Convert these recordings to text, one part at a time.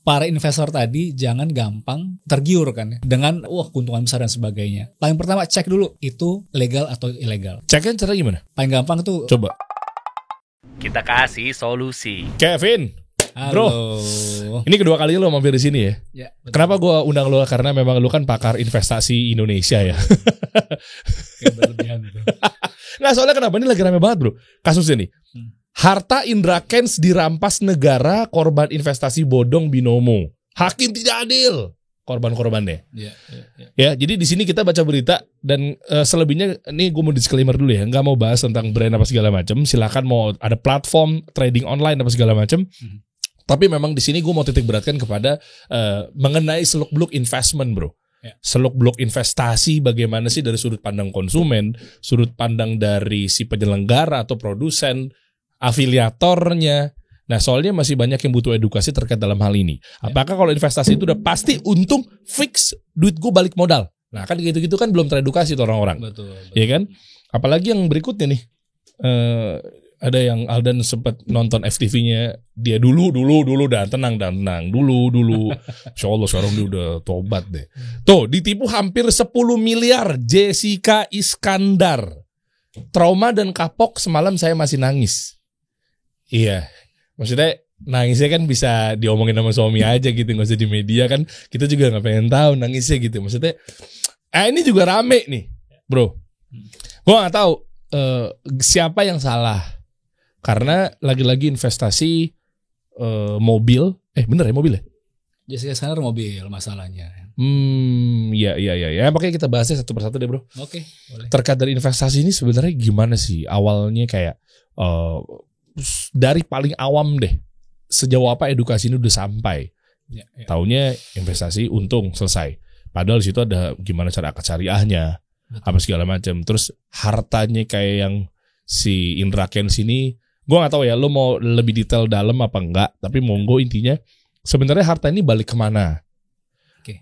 para investor tadi jangan gampang tergiur kan ya, dengan keuntungan besar dan sebagainya. Paling pertama cek dulu itu legal atau ilegal. Ceknya cara gimana? Paling gampang tuh Coba. Kita kasih solusi. Kevin. halo. Bro, ini kedua kali lo mampir di sini ya. Ya, betul. Kenapa gue undang lo? Karena memang lo kan pakar investasi Indonesia ya. Kayak berlebihan gitu. Nggak, soalnya kenapa ini lagi rame banget bro kasusnya nih. Harta Indra Kents dirampas negara, korban investasi bodong binomo. Hakim tidak adil. Korban-korbannya. Ya, jadi di sini kita baca berita dan selebihnya ini gue mau disclaimer dulu ya, nggak mau bahas tentang brand apa segala macam. Silakan mau ada platform trading online apa segala macam. Tapi memang di sini gue mau titik beratkan kepada mengenai seluk-beluk investment bro. Seluk-beluk investasi bagaimana sih dari sudut pandang konsumen, sudut pandang dari si penyelenggara atau produsen, afiliatornya. Nah soalnya masih banyak yang butuh edukasi terkait dalam hal ini. Apakah kalau investasi itu udah pasti untung fix duit gue balik modal? Nah kan gitu-gitu kan belum teredukasi tuh orang-orang. Betul. Ya kan? Apalagi yang berikutnya nih. Ada yang Aldan sempat nonton FTV-nya dia dulu dan tenang dulu. Insya Allah sekarang dia udah tobat deh. Tuh ditipu hampir 10 miliar Jessica Iskandar. Trauma dan kapok, semalam saya masih nangis. Iya, maksudnya nangisnya kan bisa diomongin sama suami aja gitu, nggak usah di media kan. Kita juga nggak pengen tahu nangisnya gitu. Maksudnya, ini juga rame nih, bro. Gua nggak tahu siapa yang salah. Karena lagi-lagi investasi mobil, bener ya mobil ya? Jessica Iskandar mobil masalahnya. Iya. Makanya kita bahasnya satu persatu deh bro. Oke, boleh. Terkait dari investasi ini sebenarnya gimana sih awalnya kayak dari paling awam deh, sejauh apa edukasi ini udah sampai? Taunya investasi untung selesai. Padahal di situ ada gimana cara akad syariahnya, apa segala macam. Terus hartanya kayak yang si Indra Kents ini, gue nggak tahu ya, lo mau lebih detail dalam apa enggak? Tapi monggo intinya, sebenarnya harta ini balik kemana?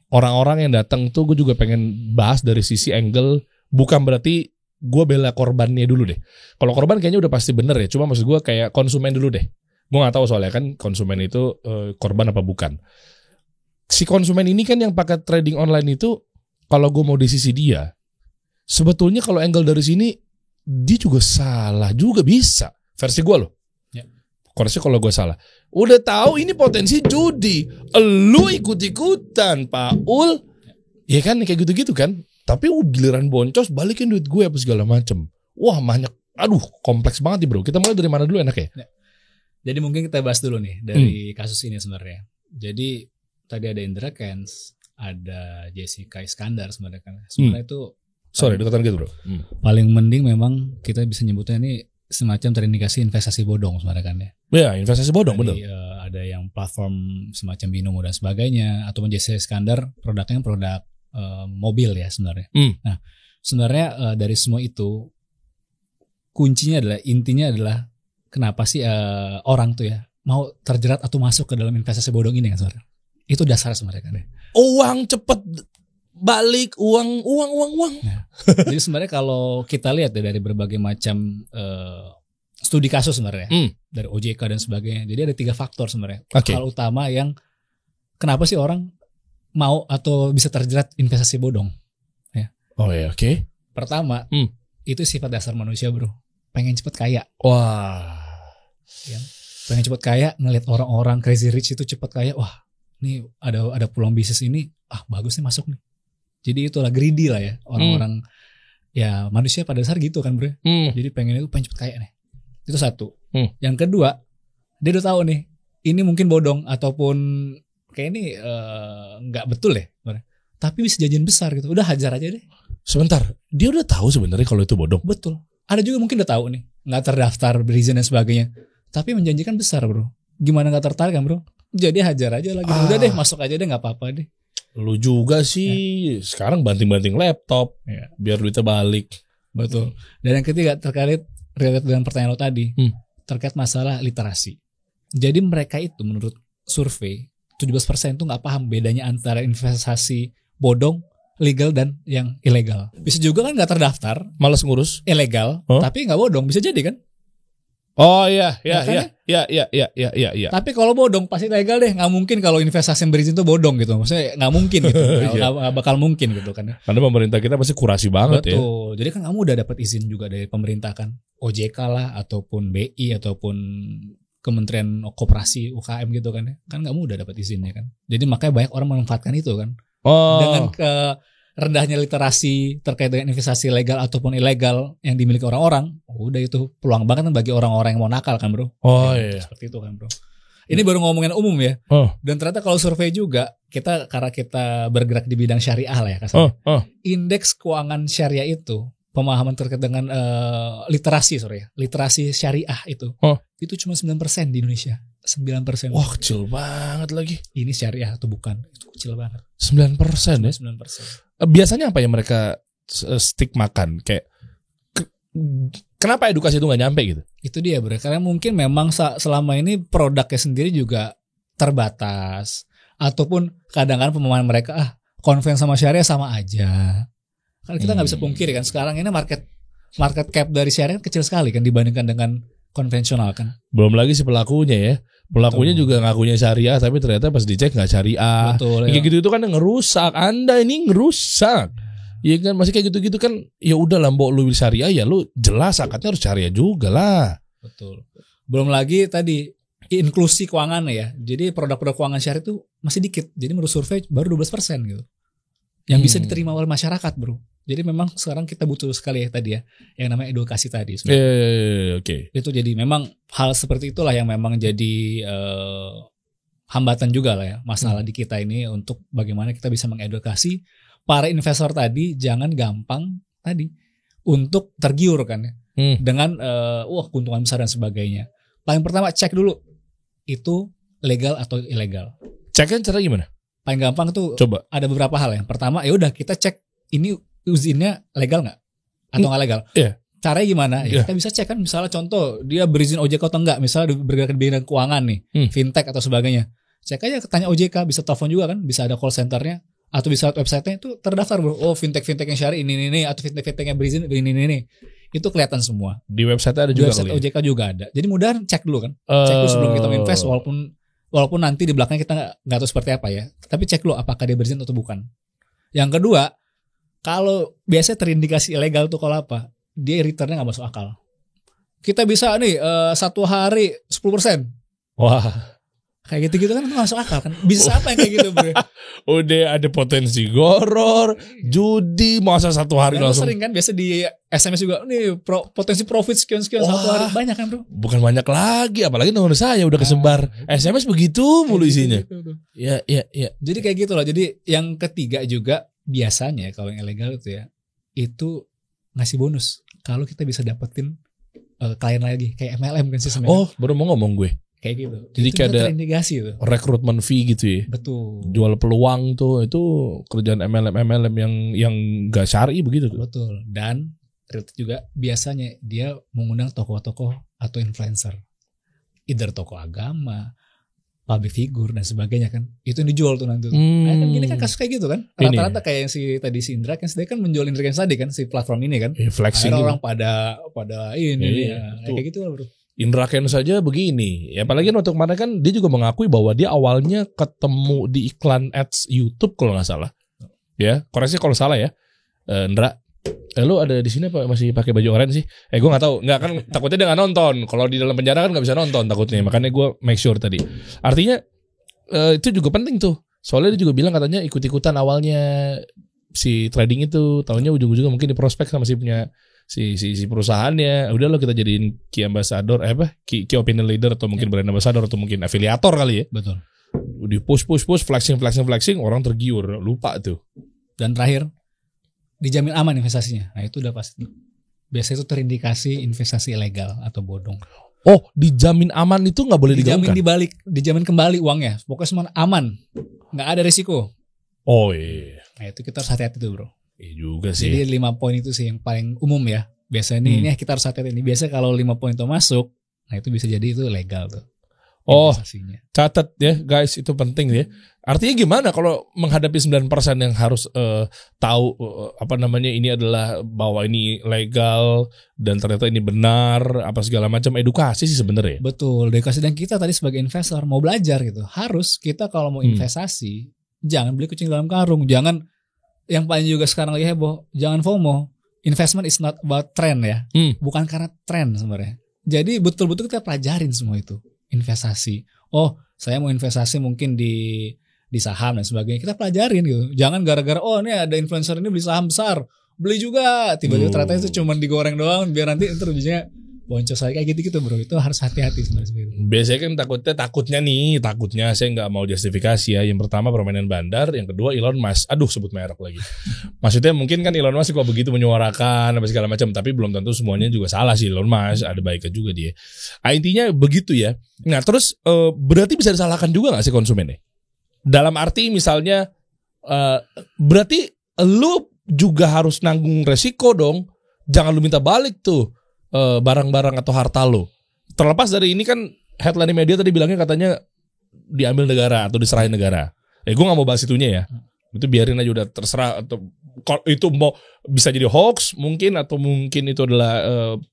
Orang-orang yang datang tuh gue juga pengen bahas dari sisi angle, bukan berarti gue bela korbannya dulu deh. Kalau korban kayaknya udah pasti bener ya. Cuma maksud gue kayak konsumen dulu deh. Gue nggak tahu soalnya kan konsumen itu korban apa bukan. Si konsumen ini kan yang pakai trading online itu, kalau gue mau di sisi dia, sebetulnya kalau angle dari sini dia juga salah juga bisa. Versi gue loh. Koreksi kalau gue salah. Udah tahu ini potensi judi, lu ikut-ikutan, Paul. Ya kan kayak gitu-gitu kan. Tapi giliran boncos balikin duit gue apa segala macem. Wah banyak. Aduh kompleks banget nih bro. Kita mulai dari mana dulu enak ya? Jadi mungkin kita bahas dulu nih dari kasus ini sebenarnya. Jadi tadi ada Indra Kents, ada Jessica Iskandar sebenarnya kan. Sebenarnya itu dekatan gitu bro. Paling mending memang kita bisa nyebutnya ini semacam terindikasi investasi bodong sebenarnya kan ya. Ya investasi bodong betul. Ada yang platform semacam binomo dan sebagainya. Ataupun Jessica Iskandar produknya produk mobil ya sebenarnya. Nah sebenarnya dari semua itu kuncinya adalah, intinya adalah kenapa sih orang tuh ya mau terjerat atau masuk ke dalam investasi bodong ini kan sebenarnya. Itu dasar sebenarnya kan ya. Uang cepet balik, uang. Nah, jadi sebenarnya kalau kita lihat ya dari berbagai macam studi kasus sebenarnya dari OJK dan sebagainya. Jadi ada 3 faktor sebenarnya. Hal utama yang kenapa sih orang mau atau bisa terjerat investasi bodong ya. Pertama itu sifat dasar manusia bro, pengen cepet kaya. Wah ya. Pengen cepet kaya, ngelihat orang-orang crazy rich itu cepet kaya. Wah nih ada peluang bisnis ini, bagus nih masuk nih. Jadi itulah greedy lah ya orang-orang ya, manusia pada dasar gitu kan bro. Jadi pengen cepet kaya nih. Itu satu. Yang kedua, dia udah tahu nih ini mungkin bodong ataupun kayak ini nggak betul ya, tapi bisa jajan besar gitu. Udah hajar aja deh. Sebentar, dia udah tahu sebenarnya kalau itu bodong. Betul. Ada juga mungkin udah tahu nih, nggak terdaftar, reason dan sebagainya, tapi menjanjikan besar bro. Gimana nggak tertarik kan bro? Jadi hajar aja lagi. Udah deh, masuk aja deh, nggak apa-apa deh. Lu juga sih sekarang banting-banting laptop biar duitnya balik. Betul. Dan yang ketiga terkait dengan pertanyaan lo tadi, terkait masalah literasi. Jadi mereka itu menurut survei 17% tuh nggak paham bedanya antara investasi bodong, legal dan yang ilegal. Bisa juga kan nggak terdaftar, malas ngurus, ilegal, tapi nggak bodong, bisa jadi kan? Oh iya, Makanya- iya. Tapi kalau bodong pasti legal deh. Nggak mungkin kalau investasi yang berizin tuh bodong gitu. Maksudnya nggak mungkin gitu. Nggak bakal mungkin gitu kan. Karena pemerintah kita pasti kurasi banget ya. Betul. Jadi kan kamu udah dapat izin juga dari pemerintah kan. OJK lah ataupun BI ataupun Kementerian Koperasi UKM gitu kan ya. Kan kamu udah dapat izinnya kan. Jadi makanya banyak orang memanfaatkan itu kan. Oh. Dengan rendahnya literasi terkait dengan investasi legal ataupun ilegal yang dimiliki orang-orang, udah itu peluang banget kan bagi orang-orang yang mau nakal kan bro. Oh Ya, iya. seperti itu kan bro. Ini baru ngomongin umum ya. Oh. Dan ternyata kalau survei juga karena kita bergerak di bidang syariah lah ya kasarnya. Indeks keuangan syariah itu pemahaman terkait dengan literasi syariah itu cuma 9% di Indonesia. 9%. Wah kecil banget lagi. Ini syariah atau bukan? Itu kecil banget. 9% ya. 9%. Biasanya apa yang mereka stigmakan? Kayak kenapa edukasi itu nggak nyampe gitu? Itu dia bro. Karena mungkin memang selama ini produknya sendiri juga terbatas. Ataupun kadang-kadang pemahaman mereka konven sama syariah sama aja. Kan kita nggak bisa pungkiri kan sekarang ini market cap dari syariah kecil sekali kan dibandingkan dengan konvensional kan. Belum lagi si pelakunya ya. Pelakunya juga ngakunya syariah tapi ternyata pas dicek nggak syariah. Betul. Kayak gitu itu kan yang ngerusak. Anda ini ngerusak. Iya kan masih kayak gitu-gitu kan. Ya udah lah mbok lu syariah ya lu jelas akadnya harus syariah juga lah. Betul. Belum lagi tadi inklusi keuangan ya. Jadi produk-produk keuangan syariah itu masih dikit. Jadi menurut survei baru 12% gitu. Yang bisa diterima oleh masyarakat bro. Jadi memang sekarang kita butuh sekali ya tadi ya yang namanya edukasi tadi. Oke. Itu jadi memang hal seperti itulah yang memang jadi hambatan juga lah ya masalah di kita ini untuk bagaimana kita bisa mengedukasi para investor tadi jangan gampang tadi untuk tergiur kan ya dengan keuntungan besar dan sebagainya. Paling pertama cek dulu itu legal atau ilegal. Ceknya cara gimana? Paling gampang tuh Coba. ada beberapa hal yang pertama ya udah kita cek ini izinnya legal nggak atau nggak legal? Iya. Caranya gimana? Iya. Kita bisa cek kan misalnya contoh dia berizin OJK atau enggak, misalnya bergerak di bidang keuangan nih, fintech atau sebagainya. Cek aja tanya OJK, bisa telepon juga kan, bisa ada call centernya atau bisa websitenya itu terdaftar bro. Oh fintech yang syari ini atau fintech yang berizin ini. Itu kelihatan semua. Di website ada Di juga website kali. OJK juga ada. Jadi mudahan cek dulu kan. Cek dulu sebelum kita invest walaupun nanti di belakangnya kita nggak tahu seperti apa ya. Tapi cek dulu apakah dia berizin atau bukan. Yang kedua, kalau biasanya terindikasi ilegal tuh kalau apa? Dia returnnya nggak masuk akal. Kita bisa nih 1 hari 10%. Wah. Kayak gitu-gitu kan nggak masuk akal kan? Bisa apa yang kayak gitu bro? Udah ada potensi goror, judi, masa 1 hari Yang langsung. sering kan biasa di SMS juga nih potensi profit sekian 1 hari banyak kan bro? Bukan banyak lagi, apalagi nomor saya udah kesebar. SMS begitu mulu isinya. Gitu. Ya. Jadi kayak gitu loh. Jadi yang ketiga juga biasanya kalau yang ilegal itu ya itu ngasih bonus kalau kita bisa dapetin klien lagi kayak MLM kan sistemnya. Oh, baru mau ngomong gue. Kayak gitu. Jadi itu kayak ada terindikasi tuh. Rekrutmen fee gitu ya. Betul. Jual peluang tuh itu kerjaan MLM yang gak syar'i begitu tuh. Betul. Dan juga biasanya dia mengundang tokoh-tokoh atau influencer. Either tokoh agama, public figure dan sebagainya kan. Itu yang dijual tuh nanti. Nah, kan gini kan kasus kayak gitu kan. Rata-rata kayak yang si Indra kan dia kan menjual Indra tadi kan si platform ini kan. Flexing. Akhirnya orang pada ini kayak gitu lah bro. Indra Ken saja begini. Ya, apalagi waktu kemarin kan dia juga mengakui bahwa dia awalnya ketemu di iklan ads YouTube kalau nggak salah. Ya, koreksi kalau salah ya. Indra, lu ada di sini apa masih pakai baju oranye sih? Gue nggak tahu. Nggak kan takutnya dia nggak nonton. Kalau di dalam penjara kan nggak bisa nonton takutnya. Makanya gue make sure tadi. Artinya itu juga penting tuh. Soalnya dia juga bilang katanya ikut-ikutan awalnya si trading itu, tahunya ujung-ujungnya mungkin di prospek sama si punya si perusahaannya. Udah lo kita jadiin key ambassador key opinion leader atau mungkin brand ambassador atau mungkin afiliator kali ya. Betul. Udah push flexing orang tergiur, lupa tuh. Dan terakhir dijamin aman investasinya. Nah itu udah pasti. Biasanya itu terindikasi investasi ilegal atau bodong. Oh, dijamin aman itu nggak boleh digaungkan. Dijamin kembali uangnya. Pokoknya semua aman, nggak ada risiko. Oh iya. Nah itu kita harus hati-hati tuh bro. Iya juga sih. Jadi 5 poin itu sih yang paling umum ya. Biasanya ini kita harus hati-hati nih. Biasanya kalau 5 poin itu masuk, nah itu bisa jadi itu legal tuh. Oh, investasinya. catat ya guys, itu penting ya. Artinya gimana kalau menghadapi 9% yang harus tahu apa namanya ini adalah bahwa ini legal dan ternyata ini benar, apa segala macam, edukasi sih sebenarnya. Betul, edukasi. Dan kita tadi sebagai investor mau belajar gitu. Harus kita kalau mau investasi jangan beli kucing dalam karung. Jangan, yang paling juga sekarang lagi heboh, jangan FOMO. Investment is not about trend ya. Bukan karena trend sebenarnya. Jadi betul-betul kita pelajarin semua itu. Investasi. Oh, saya mau investasi mungkin di saham dan sebagainya. Kita pelajarin gitu. Jangan gara-gara ini ada influencer ini beli saham besar, beli juga. Tiba-tiba ternyata itu cuma digoreng doang biar nanti ntar ujungnya boncos lagi kayak gitu-gitu bro. Itu harus hati-hati sebenarnya. Biasanya kan takutnya saya nggak mau justifikasi ya. Yang pertama permainan bandar, yang kedua Elon Musk. Aduh, sebut merek lagi. Maksudnya mungkin kan Elon Musk kok begitu menyuarakan apa segala macam, tapi belum tentu semuanya juga salah sih Elon Musk. Ada baiknya juga dia. Intinya begitu ya. Nah terus berarti bisa disalahkan juga nggak sih konsumennya? Dalam arti misalnya berarti lu juga harus nanggung resiko dong. Jangan lu minta balik tuh barang-barang atau harta lu. Terlepas dari ini kan headline media tadi bilangnya katanya diambil negara atau diserahin negara. Gue gak mau bahas itunya ya. Itu biarin aja, udah terserah. Atau itu mau bisa jadi hoax mungkin, atau mungkin itu adalah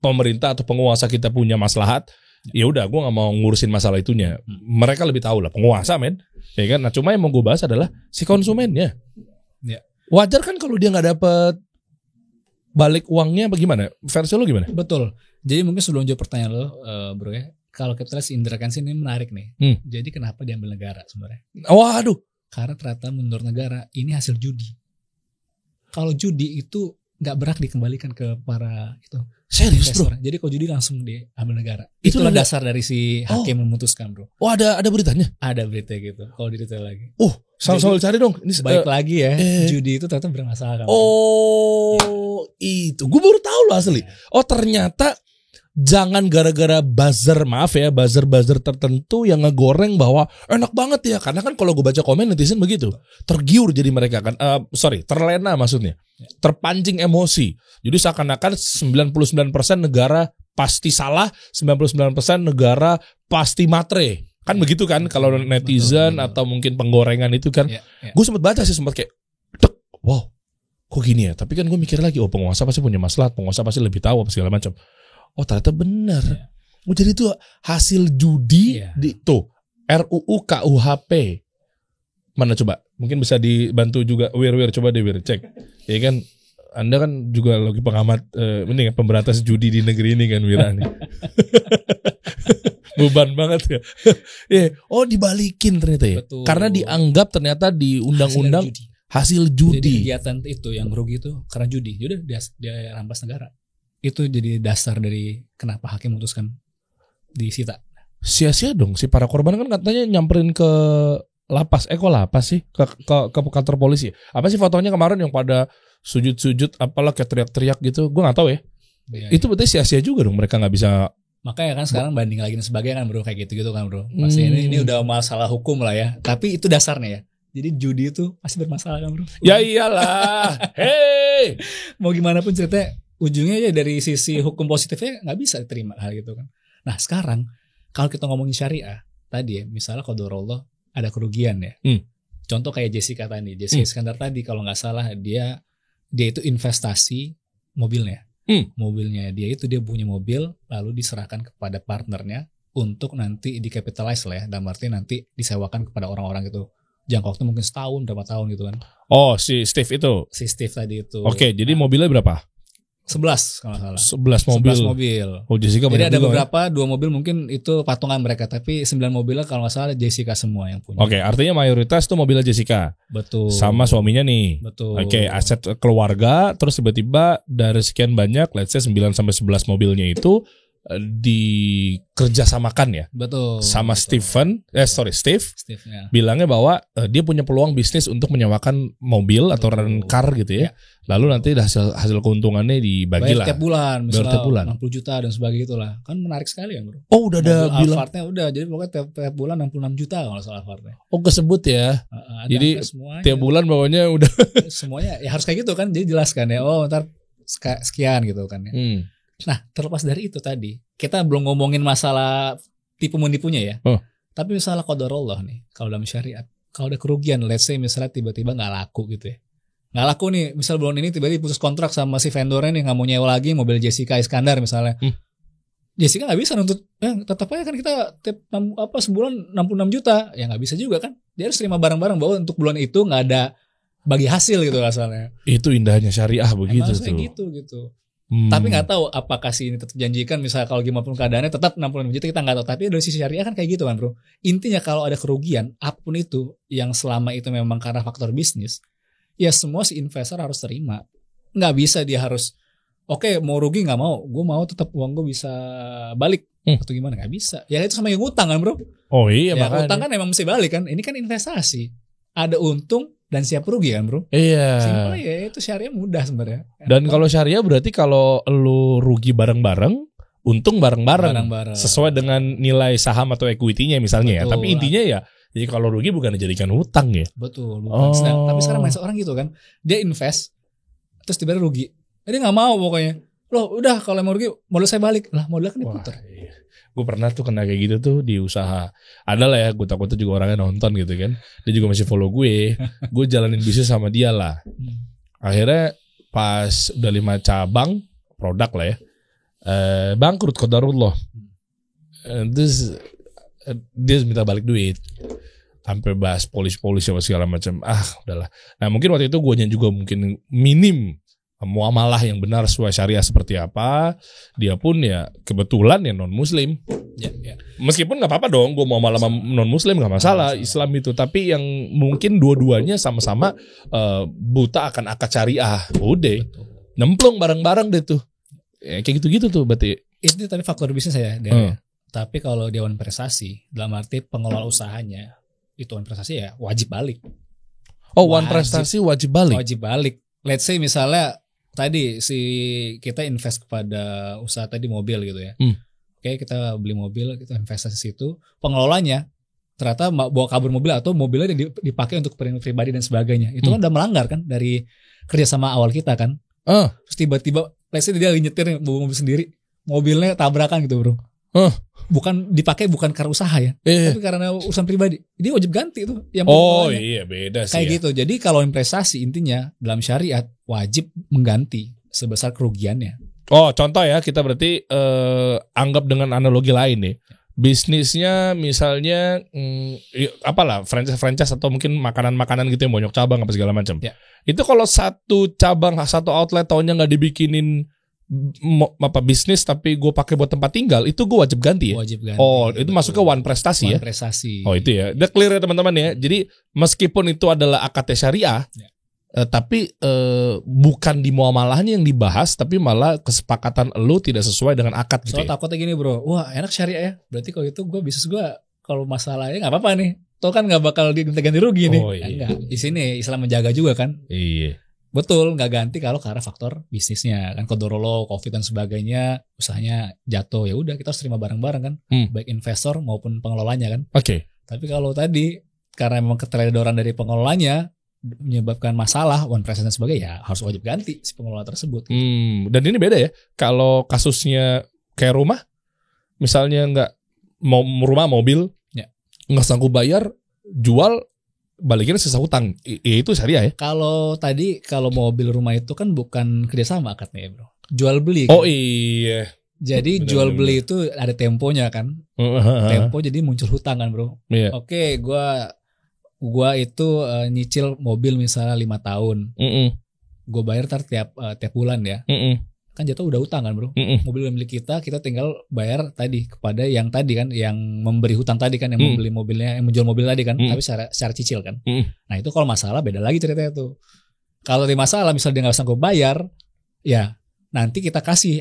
pemerintah atau penguasa kita punya maslahat. Ya udah, gue gak mau ngurusin masalah itunya. Mereka lebih tahu lah, penguasa men. Ya kan? Nah cuma yang mau gue bahas adalah si konsumennya. Ya. Wajar kan kalau dia gak dapet balik uangnya, bagaimana? Versi lo gimana? Betul. Jadi mungkin sebelum jawab pertanyaan lo, bro ya, kalau kita lihat Indra Kents ini menarik nih. Jadi kenapa diambil negara sebenarnya? Waduh. Karena ternyata menurut negara ini hasil judi. Kalau judi itu nggak berhak dikembalikan ke para itu. Serius investor. bro? Jadi kalau judi langsung diambil negara. Itulah dasar dari si hakim memutuskan bro. Oh ada beritanya? Ada berita gitu. Kalau detail lagi. Sama-sama cari dong. Ini baik lagi ya. Judi itu ternyata bermasalah. Itu. Gue baru tahu loh asli. Oh ternyata jangan gara-gara buzzer, buzzer tertentu yang ngegoreng bahwa enak banget ya. Karena kan kalau gue baca komen netizen begitu. Tergiur jadi mereka kan. Terlena maksudnya. Terpancing emosi. Jadi seakan-akan 99% negara pasti salah, 99% negara pasti matre. Kan begitu kan kalau netizen atau mungkin penggorengan itu kan. Gue sempat baca sih, sempat kayak wow, kok gini ya. Tapi kan gue mikir lagi, penguasa pasti punya maslahat, penguasa pasti lebih tahu apa segala macam. Ternyata benar. Jadi itu hasil judi di tuh RUU KUHP. Mana coba? Mungkin bisa dibantu juga Wir coba deh Wir cek. Ya kan Anda kan juga lagi pengamat ini pemberantas judi di negeri ini kan Wira nih. Beban banget ya. Dibalikin ternyata ya. Betul. Karena dianggap ternyata di undang-undang hasil judi. Jadi kegiatan itu yang rugi itu karena judi. Yaudah dia rampas negara. Itu jadi dasar dari kenapa hakim memutuskan disita. Sia-sia dong si para korban kan katanya nyamperin ke lapas. Kok lapas sih? Ke kantor polisi. Apa sih fotonya kemarin yang pada sujud-sujud apalah kayak teriak-teriak gitu. Gue gak tahu ya. Itu berarti sia-sia juga dong, mereka gak bisa. Makanya kan sekarang banding lagi dan sebagainya kan bro, kayak gitu-gitu kan bro. Pasti ini udah masalah hukum lah ya. Tapi itu dasarnya ya. Jadi judi itu pasti bermasalah kan bro. Ya iyalah. Hey, mau gimana pun ceritanya ujungnya ya dari sisi hukum positifnya gak bisa diterima hal gitu kan. Nah sekarang kalau kita ngomongin syariah tadi ya, misalnya qadarullah ada kerugian ya. Contoh kayak Jessica tadi, Jessica Iskandar tadi kalau nggak salah dia itu investasi mobilnya. Mobilnya dia punya mobil lalu diserahkan kepada partnernya untuk nanti dicapitalize lah ya, dalam arti nanti disewakan kepada orang-orang gitu. Jangka waktu mungkin setahun, berapa tahun gitu kan. Si Steve itu. Si Steve tadi itu. Oke, jadi mobilnya berapa? 11 kalau salah. 11 mobil. Jessica jadi ada beberapa, 2 mobil mungkin itu patungan mereka, tapi 9 mobilnya kalau nggak salah Jessica semua yang punya. Oke, artinya mayoritas tuh mobilnya Jessica. Betul. Sama suaminya nih. Betul. Oke, aset keluarga, terus tiba-tiba dari sekian banyak, let's say 9 sampai 11 mobilnya itu dikerjasamakan ya. Betul. Sama betul. Steve ya. Bilangnya bahwa dia punya peluang bisnis untuk menyewakan mobil atau rent car gitu ya. Lalu nanti hasil keuntungannya dibagi lah. Tiap bulan, misalnya 60 juta dan sebagainya itulah. Kan menarik sekali ya bro. Udah ada bilang. Alphardnya udah, jadi pokoknya tiap bulan 66 juta kalau soal Alphardnya. Kesebut ya. Jadi tiap bulan bawanya udah. Semuanya ya harus kayak gitu kan. Jadi jelaskan ya. Ntar sekian gitu kan ya. Nah terlepas dari itu tadi, kita belum ngomongin masalah tipu menipunya ya. Tapi misalnya qadarullah nih, kalau dalam syariat, kalau ada kerugian, let's say misalnya tiba-tiba nggak laku gitu ya. Nggak laku nih, misal bulan ini tiba-tiba putus kontrak sama si vendornya nih, nggak mau nyewa lagi mobil Jessica Iskandar misalnya. Jessica nggak bisa nuntut, tetap aja kan kita sebulan 66 juta, ya nggak bisa juga kan. Dia harus terima barang-barang bahwa untuk bulan itu nggak ada bagi hasil gitu asalnya. Itu indahnya syariah begitu tuh. Gitu. Tapi nggak tahu apakah si ini tetap janjikan misalnya kalau gimana pun keadaannya tetap 66 juta, kita nggak tahu. Tapi dari sisi syariah kan kayak gitu kan bro. Intinya kalau ada kerugian apapun itu yang selama itu memang karena faktor bisnis, ya semua si investor harus terima. Nggak bisa dia harus oke, mau rugi nggak mau, gue mau tetap uang gue bisa balik atau gimana, nggak bisa. Ya itu sama yang utang kan bro. Oh iya, ya, makanya. Utang kan emang mesti balik kan. Ini kan investasi, ada untung dan siap rugi kan bro. Iya. Simpel ya, itu syariah mudah sebenarnya. Dan kalau syariah berarti kalau lu rugi bareng-bareng, untung bareng-bareng. Sesuai dengan nilai saham atau equity-nya misalnya. Betul. Ya. Tapi intinya ya, jadi kalau rugi bukan dijadikan hutang ya. Betul. Bukan. Tapi sekarang banyak orang gitu kan, dia invest, terus tiba-tiba rugi. Dia nggak mau pokoknya. Loh udah kalau mau rugi, modal saya balik. Lah modal kan diputar. Iya. Gue pernah tuh kena kayak gitu tuh di usaha. Ada lah ya, gue takutnya juga orangnya nonton gitu kan. Dia juga masih follow gue. Gue jalanin bisnis sama dia lah. Akhirnya pas udah 5 cabang produk lah ya, bangkrut qadarullah. Terus dia minta balik duit. Sampai bahas polis apa segala macam. Udahlah. Nah mungkin waktu itu gue juga mungkin minim muamalah yang benar sesuai syariah seperti apa. Dia pun ya kebetulan ya non muslim ya. Meskipun gak apa-apa dong gue muamalah non muslim, gak masalah Islam itu. Tapi yang mungkin dua-duanya sama-sama buta akan akad syariah. Udah nemplung bareng-bareng deh tuh ya, kayak gitu-gitu tuh berarti. Itu tadi faktor bisnis ya Tapi kalau dewan prestasi dalam arti pengelola usahanya, itu dewan prestasi ya wajib balik. Dewan prestasi wajib balik. Wajib balik. Let's say misalnya tadi kita invest kepada usaha tadi mobil gitu ya. Oke, kita beli mobil, kita investasi situ. Pengelolanya ternyata bawa kabur mobil atau mobilnya dipakai untuk pribadi dan sebagainya. Itu kan udah melanggar kan dari kerjasama awal kita kan. Terus tiba-tiba let's say dia nyetir bawa mobil sendiri, mobilnya tabrakan gitu bro. Bukan dipakai bukan karena usaha ya, tapi karena urusan pribadi. Dia wajib ganti tuh. Iya beda sih. Kayak gitu. Jadi kalau investasi intinya dalam syariat wajib mengganti sebesar kerugiannya. Contoh ya, kita berarti anggap dengan analogi lain nih. Bisnisnya misalnya apalah franchise atau mungkin makanan-makanan gitu yang banyak cabang apa segala macam. Ya. Itu kalau satu cabang, satu outlet tahunnya nggak dibikinin bisnis tapi gue pakai buat tempat tinggal, itu gue wajib ganti ya. Wajib ganti. Itu masuk ke one prestasi ya. One prestasi. Itu ya. Udah clear ya teman-teman ya. Jadi meskipun itu adalah akad syariah, tapi bukan di muamalahnya yang dibahas, tapi malah kesepakatan lu tidak sesuai dengan akad gitu. Soalnya takutnya gini bro, wah enak syariah ya. Berarti kalau itu gue bisnis gue kalau masalahnya nggak apa-apa nih. Toh kan nggak bakal ganti rugi nih. Enggak. Di sini Islam menjaga juga kan. Iya. Betul, nggak ganti kalau karena faktor bisnisnya kan, qadarullah, covid dan sebagainya, usahanya jatuh, ya udah kita harus terima bareng-bareng kan, baik investor maupun pengelolanya kan. Oke. Tapi kalau tadi karena memang keteledoran dari pengelolanya menyebabkan masalah, one prestasi dan sebagainya, ya harus wajib ganti si pengelola tersebut. Dan ini beda ya. Kalau kasusnya kayak rumah, misalnya nggak mau rumah mobil, nggak sanggup bayar, jual. Balikin sisa hutang, itu syariah ya. Kalau mobil rumah itu kan bukan kerjasama akadnya ya bro, jual beli kan? Iya. Jadi jual beli itu ada temponya kan. Tempo jadi muncul hutang kan bro. Oke, gua itu nyicil mobil misalnya 5 tahun. Gue bayar tiap bulan ya. Kan jatuh udah utang kan bro. Mobil milik kita tinggal bayar tadi kepada yang tadi kan, yang memberi hutang tadi kan, yang membeli mobilnya, yang menjual mobil tadi kan, tapi secara cicil kan. Nah itu kalau masalah beda lagi ceritanya tuh. Kalau di masalah misalnya dia nggak sanggup bayar, ya nanti kita kasih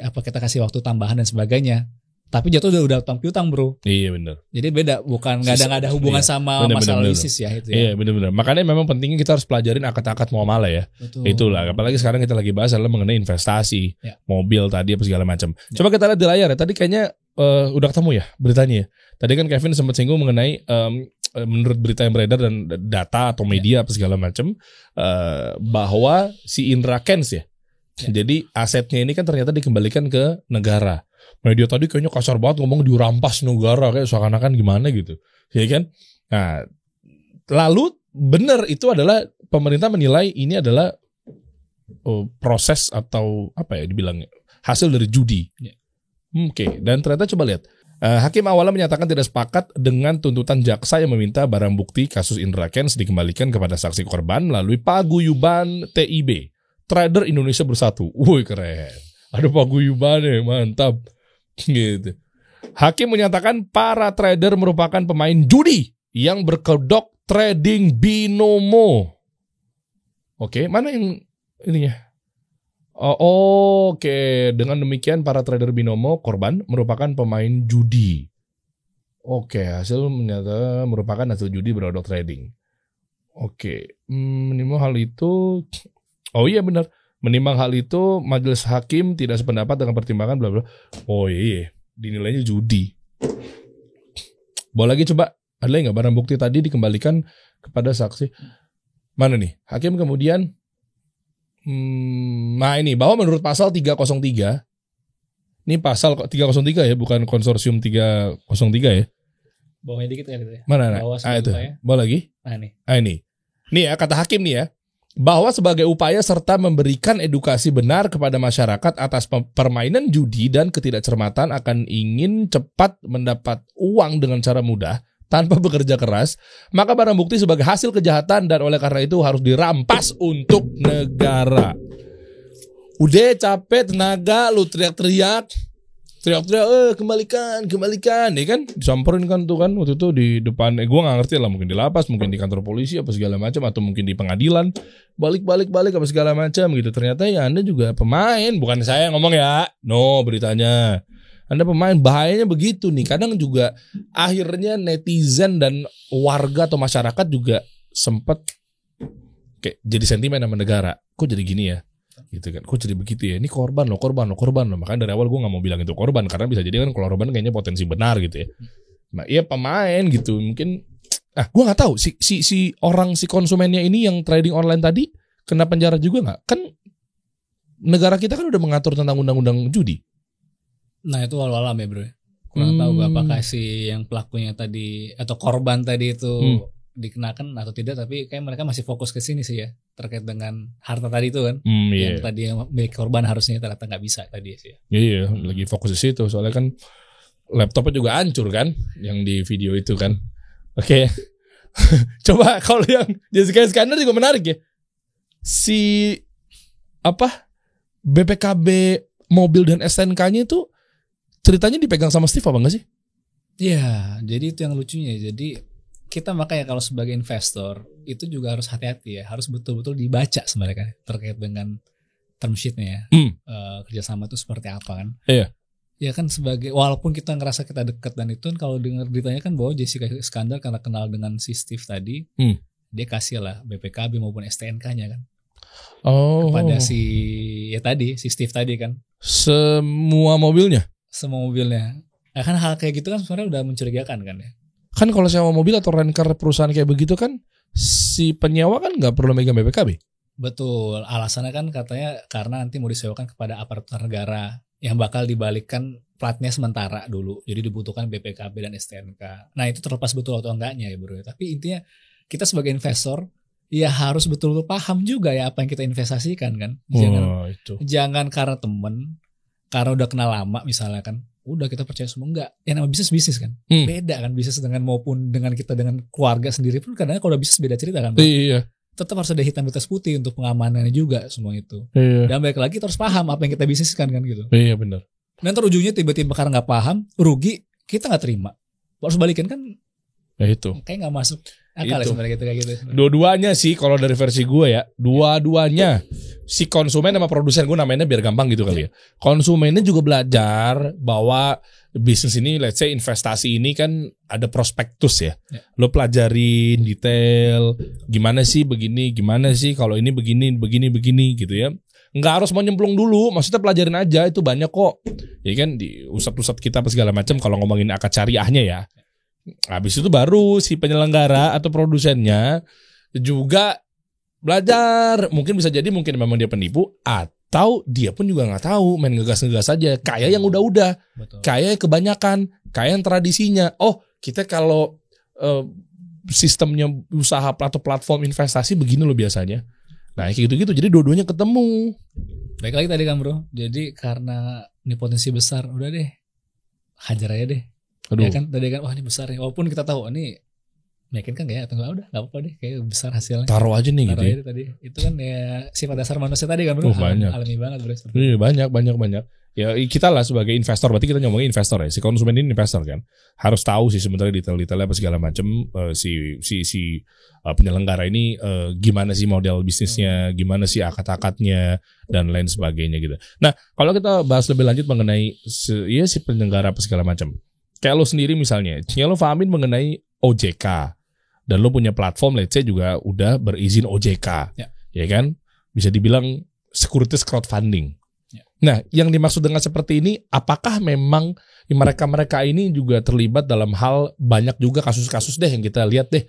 waktu tambahan dan sebagainya. Tapi jatuh udah utang piutang bro. Iya benar. Jadi beda, bukan nggak ada hubungan sama masalah bisnis ya itu ya. Iya benar-benar. Makanya memang pentingnya kita harus pelajarin akad-akad muamalah ya. Betul. Itulah. Apalagi sekarang kita lagi bahas adalah mengenai investasi, mobil tadi apa segala macam. Coba kita lihat di layar ya. Tadi kayaknya udah ketemu ya beritanya ya. Tadi kan Kevin sempat singgung mengenai menurut berita yang beredar dan data atau media apa segala macam, bahwa si Indra Kents ya. Jadi asetnya ini kan ternyata dikembalikan ke negara. Media tadi kayaknya kasar banget ngomong dirampas negara, kayak seakan-akan gimana gitu. ya kan? Nah, lalu benar itu adalah pemerintah menilai ini adalah proses atau apa ya dibilangnya hasil dari judi. Oke, dan ternyata coba lihat. Hakim awalnya menyatakan tidak sepakat dengan tuntutan jaksa yang meminta barang bukti kasus Indra Kents dikembalikan kepada saksi korban melalui paguyuban TIB, Trader Indonesia Bersatu. Wih keren, ada paguyubannya, mantap. Gitu. Hakim menyatakan para trader merupakan pemain judi yang berkedok trading binomo. Oke, mana yang ininya? Oke. Dengan demikian para trader binomo korban merupakan pemain judi. Oke, hasil menyatakan merupakan hasil judi berkedok trading. Oke, menimbang hal itu, oh iya benar. Menimbang hal itu, majelis hakim tidak sependapat dengan pertimbangan bla bla. Oh iya, dinilainya judi. Boleh lagi coba, ada nggak barang bukti tadi dikembalikan kepada saksi? Mana nih? Hakim kemudian, nah ini bahwa menurut pasal 303, ini pasal 303 ya, bukan konsorsium 303 ya. Bawahnya dikit ya gitu ya. Mana? Itu. Boleh lagi? Nah ini. Ini. Nih ya kata hakim nih ya. Bahwa sebagai upaya serta memberikan edukasi benar kepada masyarakat atas permainan judi dan ketidakcermatan akan ingin cepat mendapat uang dengan cara mudah tanpa bekerja keras, maka barang bukti sebagai hasil kejahatan dan oleh karena itu harus dirampas untuk negara. Udah capek tenaga lu teriak-teriak, kembalikan, ya kan? Disamperin kan tuh kan waktu itu di depan, gue nggak ngerti lah, mungkin di lapas, mungkin di kantor polisi apa segala macam, atau mungkin di pengadilan, balik apa segala macam gitu. Ternyata ya Anda juga pemain, bukan saya yang ngomong ya, no beritanya. Anda pemain, bahayanya begitu nih. Kadang juga akhirnya netizen dan warga atau masyarakat juga sempat kayak jadi sentimen sama negara. Kok jadi gini ya? Gitu kan. Kok jadi begitu ya? Ini korban loh. Makanya dari awal gue gak mau bilang itu korban, karena bisa jadi kan kalau korban kayaknya potensi benar gitu ya. Nah, iya pemain gitu. Mungkin gue gak tahu si konsumennya ini yang trading online tadi kena penjara juga gak? Kan negara kita kan udah mengatur tentang undang-undang judi. Nah itu walau-alam ya bro. Kurang tahu gue apakah si yang pelakunya tadi atau korban tadi itu dikenakan atau tidak, tapi kayak mereka masih fokus ke sini sih ya, terkait dengan harta tadi itu kan. Yang tadi yang milik korban harusnya ternyata nggak bisa tadi sih ya. Iya, lagi fokus di situ soalnya kan laptopnya juga hancur kan yang di video itu kan. Oke. Coba kalau yang Jessica Iskandar juga menarik ya. Si BPKB mobil dan STNK-nya itu ceritanya dipegang sama Steve apa enggak sih? Iya, jadi itu yang lucunya. Jadi kita makanya kalau sebagai investor itu juga harus hati-hati ya, harus betul-betul dibaca sebenarnya terkait dengan term sheet-nya ya. Kerjasama itu seperti apa kan? Iya. Ya kan sebagai, walaupun kita ngerasa kita dekat dan itu kan kalau dengar beritanya kan bahwa Jessica Iskandar karena kenal dengan si Steve tadi, dia kasih lah BPKB maupun STNK-nya kan. Kepada si Steve tadi kan. Semua mobilnya. Nah, kan hal kayak gitu kan sebenarnya udah mencurigakan kan ya. Kan kalau sewa mobil atau rent-car perusahaan kayak begitu kan si penyewa kan nggak perlu megang BPKB. Betul, alasannya kan katanya karena nanti mau disewakan kepada aparatur negara yang bakal dibalikkan platnya sementara dulu. Jadi dibutuhkan BPKB dan STNK. Nah itu terlepas betul atau enggaknya ya bro. Tapi intinya kita sebagai investor ya harus betul-betul paham juga ya apa yang kita investasikan kan. Jangan karena temen, karena udah kenal lama misalnya kan, udah kita percaya semua. Enggak, yang namanya bisnis kan beda kan, bisnis dengan maupun dengan kita dengan keluarga sendiri pun kadang kalau udah bisnis beda cerita kan. Iya. Tetap harus ada hitam di atas putih untuk pengamanannya juga semua itu. Dan balik lagi terus paham apa yang kita bisniskan kan gitu. Iya benar. Nanti ujungnya tiba-tiba karena nggak paham rugi, kita nggak terima, harus balikin kan. Ya itu. Kayak nggak masuk akal sebenarnya gitu kayak gitu. Dua-duanya sih kalau dari versi gue ya, dua-duanya si konsumen sama produsen, gue namainnya biar gampang gitu kali ya. Konsumennya juga belajar bahwa bisnis ini, let's say investasi ini kan ada prospektus ya. Lo pelajarin detail, gimana sih begini, gimana sih kalau ini begini gitu ya. Nggak harus mau nyemplung dulu, maksudnya pelajarin aja, itu banyak kok. Ya kan di usap-usap kita apa segala macam kalau ngomongin akad syariahnya ya. Habis itu baru si penyelenggara atau produsennya juga belajar. Mungkin bisa jadi mungkin memang dia penipu, atau dia pun juga nggak tahu, main ngegas-ngegas aja. Kayak yang udah-udah, kayak kebanyakan, kayak yang tradisinya. Oh kita kalau sistemnya usaha atau platform investasi begini loh biasanya. Nah kayak gitu-gitu, jadi dua-duanya ketemu. Baik lagi tadi kan bro, jadi karena ini potensi besar, udah deh hajar aja deh. Aduh. Ya kan tadi kan, wah ini besar ya, walaupun kita tahu ini meyakinkan gak ya atau enggak, udah gak apa-apa deh, kayak besar hasilnya. Taruh aja nih Taruh gitu. aja tadi. Itu kan ya sifat dasar manusia tadi kan bro. Banyak. Alami banget bro. Iya, banyak. Ya kita lah sebagai investor, berarti kita ngomongin investor ya. Si konsumen ini investor kan, harus tahu sih sebenarnya detail-detailnya apa segala macam. Si penyelenggara ini gimana sih model bisnisnya, gimana sih akad-akadnya dan lain sebagainya gitu. Nah kalau kita bahas lebih lanjut mengenai si penyelenggara apa segala macam. Kayak lo sendiri misalnya, lo fahamin mengenai OJK dan lo punya platform, let's say juga udah berizin OJK, ya kan? Bisa dibilang securities crowdfunding. Nah, yang dimaksud dengan seperti ini, apakah memang mereka-mereka ini juga terlibat dalam hal banyak juga kasus-kasus deh yang kita lihat deh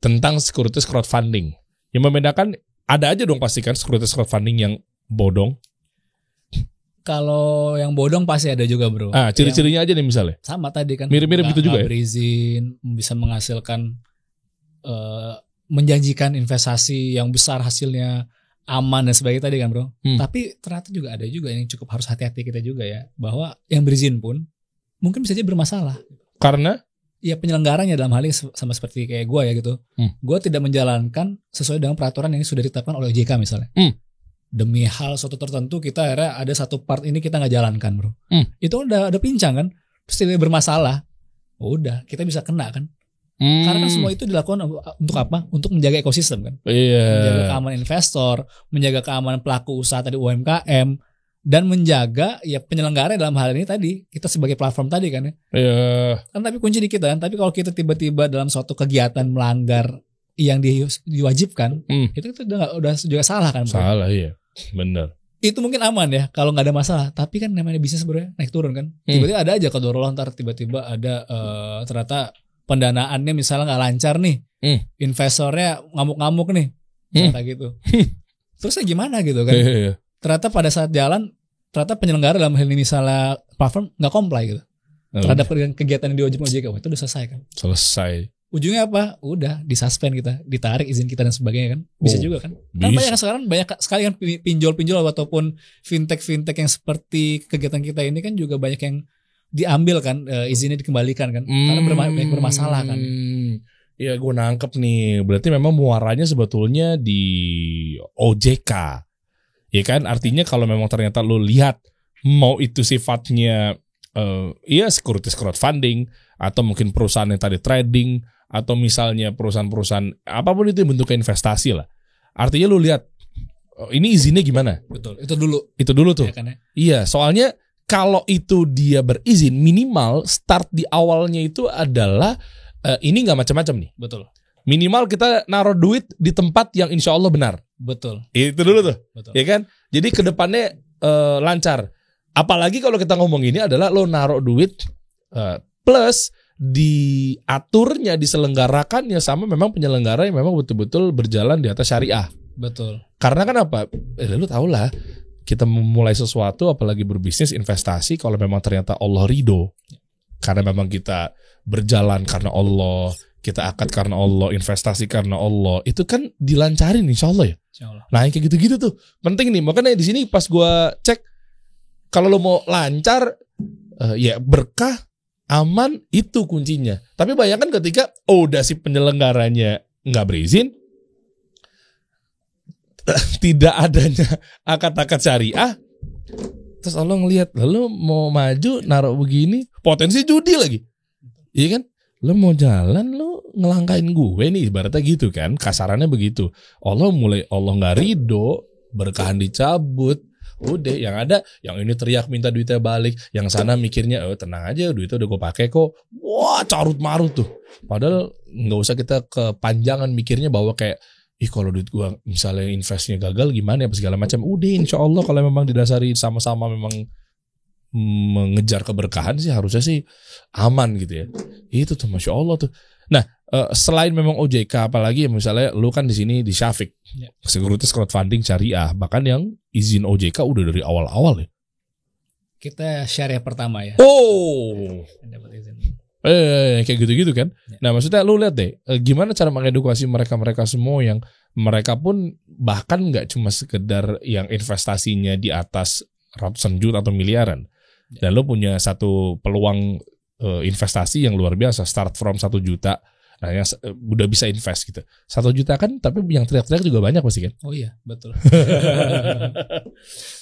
tentang securities crowdfunding. Yang membedakan ada aja dong pastikan securities crowdfunding yang bodong. Kalau yang bodong pasti ada juga bro. Ciri-cirinya aja nih misalnya. Sama tadi kan. Mirip-mirip gitu juga ya. Berizin, bisa menghasilkan, menjanjikan investasi yang besar hasilnya, aman dan sebagainya tadi kan bro. Tapi ternyata juga ada juga yang cukup harus hati-hati kita juga ya, bahwa yang berizin pun mungkin bisa jadi bermasalah. Karena? Ya penyelenggaranya dalam hal ini sama seperti kayak gue ya gitu. Gue tidak menjalankan sesuai dengan peraturan yang sudah ditetapkan oleh OJK misalnya. Demi hal suatu tertentu kita akhirnya ada satu part ini kita nggak jalankan bro. Itu udah ada pincang kan, terus tidak bermasalah. Udah kita bisa kena kan. Karena kan semua itu dilakukan untuk apa? Untuk menjaga ekosistem kan. Menjaga keamanan investor, menjaga keamanan pelaku usaha tadi UMKM, dan menjaga ya penyelenggara dalam hal ini tadi kita sebagai platform tadi kan ya. Kan tapi kunci di kita kan. Tapi kalau kita tiba-tiba dalam suatu kegiatan melanggar yang diwajibkan, itu udah juga salah kan bro? Salah iya, benar. Itu mungkin aman ya kalau nggak ada masalah. Tapi kan namanya bisnis bro ya, naik turun kan. Tiba-tiba ada aja kedorong, ntar tiba-tiba ada ternyata pendanaannya misalnya nggak lancar nih, investornya ngamuk-ngamuk nih, kayak gitu. Terusnya gimana gitu kan? Ternyata pada saat jalan, ternyata penyelenggara dalam hal ini misalnya platform nggak comply gitu terhadap kegiatan yang diwajibkan OJK, itu udah selesai kan? Selesai. Ujungnya apa? Udah disuspend kita, ditarik izin kita dan sebagainya kan? Bisa juga kan? Kan banyak sekarang banyak sekali kan pinjol-pinjol ataupun fintech yang seperti kegiatan kita ini kan juga banyak yang diambil kan, izinnya dikembalikan kan, karena banyak bermasalah kan. Iya gue nangkep nih, berarti memang muaranya sebetulnya di OJK, ya kan? Artinya kalau memang ternyata lo lihat mau itu sifatnya securities crowdfunding atau mungkin perusahaan yang tadi trading atau misalnya perusahaan-perusahaan apapun itu yang bentuknya investasi lah. Artinya lo lihat ini izinnya gimana? Betul, itu dulu tuh. Ya kan, ya? Iya, soalnya kalau itu dia berizin, minimal start di awalnya itu adalah ini nggak macam-macam nih. Betul. Minimal kita naruh duit di tempat yang insya Allah benar. Betul. Itu dulu tuh. Betul. Ya kan? Jadi kedepannya lancar. Apalagi kalau kita ngomong ini adalah lo naruh duit plus diaturnya, diselenggarakannya sama memang penyelenggara yang memang betul-betul berjalan di atas syariah. Betul. Karena kan apa? Lo tau lah. Kita memulai sesuatu apalagi berbisnis investasi kalau memang ternyata Allah ridho, karena memang kita berjalan karena Allah, kita akad karena Allah, investasi karena Allah, itu kan dilancarin insya Allah ya. Nah yang kayak gitu-gitu tuh penting nih. Makanya di sini pas gue cek, kalau lo mau lancar ya berkah, aman, itu kuncinya. Tapi bayangkan ketika udah si penyelenggaranya nggak berizin, tidak adanya akad-akad syariah, terus Allah ngelihat, lalu mau maju naruh begini, potensi judi lagi, iya kan? Lo mau jalan, lo ngelangkain gue nih, ibaratnya gitu kan, kasarannya begitu. Allah nggak ridho, berkahan dicabut, udah yang ada, yang ini teriak minta duitnya balik, yang sana mikirnya, tenang aja, duitnya udah gue pakai kok, wah carut marut tuh. Padahal nggak usah kita kepanjangan mikirnya bahwa kayak, kalau duit gua misalnya investnya gagal gimana ya segala macam. Udah insya Allah kalau memang didasari sama-sama memang mengejar keberkahan sih harusnya sih aman gitu ya. Itu tuh Masya Allah tuh. Nah selain memang OJK apalagi ya misalnya lu kan di sini di Syafiq, securities crowdfunding syariah, bahkan yang izin OJK udah dari awal-awal ya. Kita syariah pertama ya. Oh. Dapat izin. Kayak gitu-gitu kan. Nah maksudnya lu lihat deh, gimana cara mengedukasi mereka semua yang mereka pun bahkan nggak cuma sekedar yang investasinya di atas ratusan juta atau miliaran. Dan lu punya satu peluang investasi yang luar biasa, start from 1 juta. Nah yang udah bisa invest gitu 1 juta kan, tapi yang teriak-teriak juga banyak pasti kan. Oh iya betul.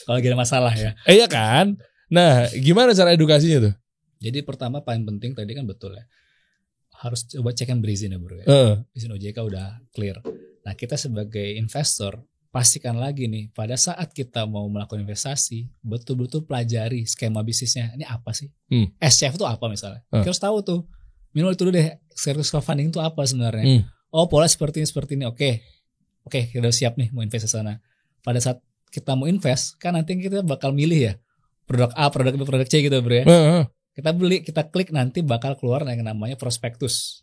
Kalau lagi ada masalah ya. Iya kan. Nah gimana cara edukasinya tuh? Jadi pertama paling penting tadi kan betul ya, harus coba cek and berizin ya bro ya. Izin OJK udah clear. Nah kita sebagai investor pastikan lagi nih, pada saat kita mau melakukan investasi betul-betul pelajari skema bisnisnya. Ini apa sih? SCF itu apa misalnya? Kita harus tahu tuh. Minimal itu dulu deh, circle funding itu apa sebenarnya. Oh pola seperti ini. Oke, kita udah siap nih mau invest ke sana. Pada saat kita mau invest, kan nanti kita bakal milih ya, produk A, produk B, produk C gitu bro ya. Kita beli, kita klik, nanti bakal keluar yang namanya prospektus.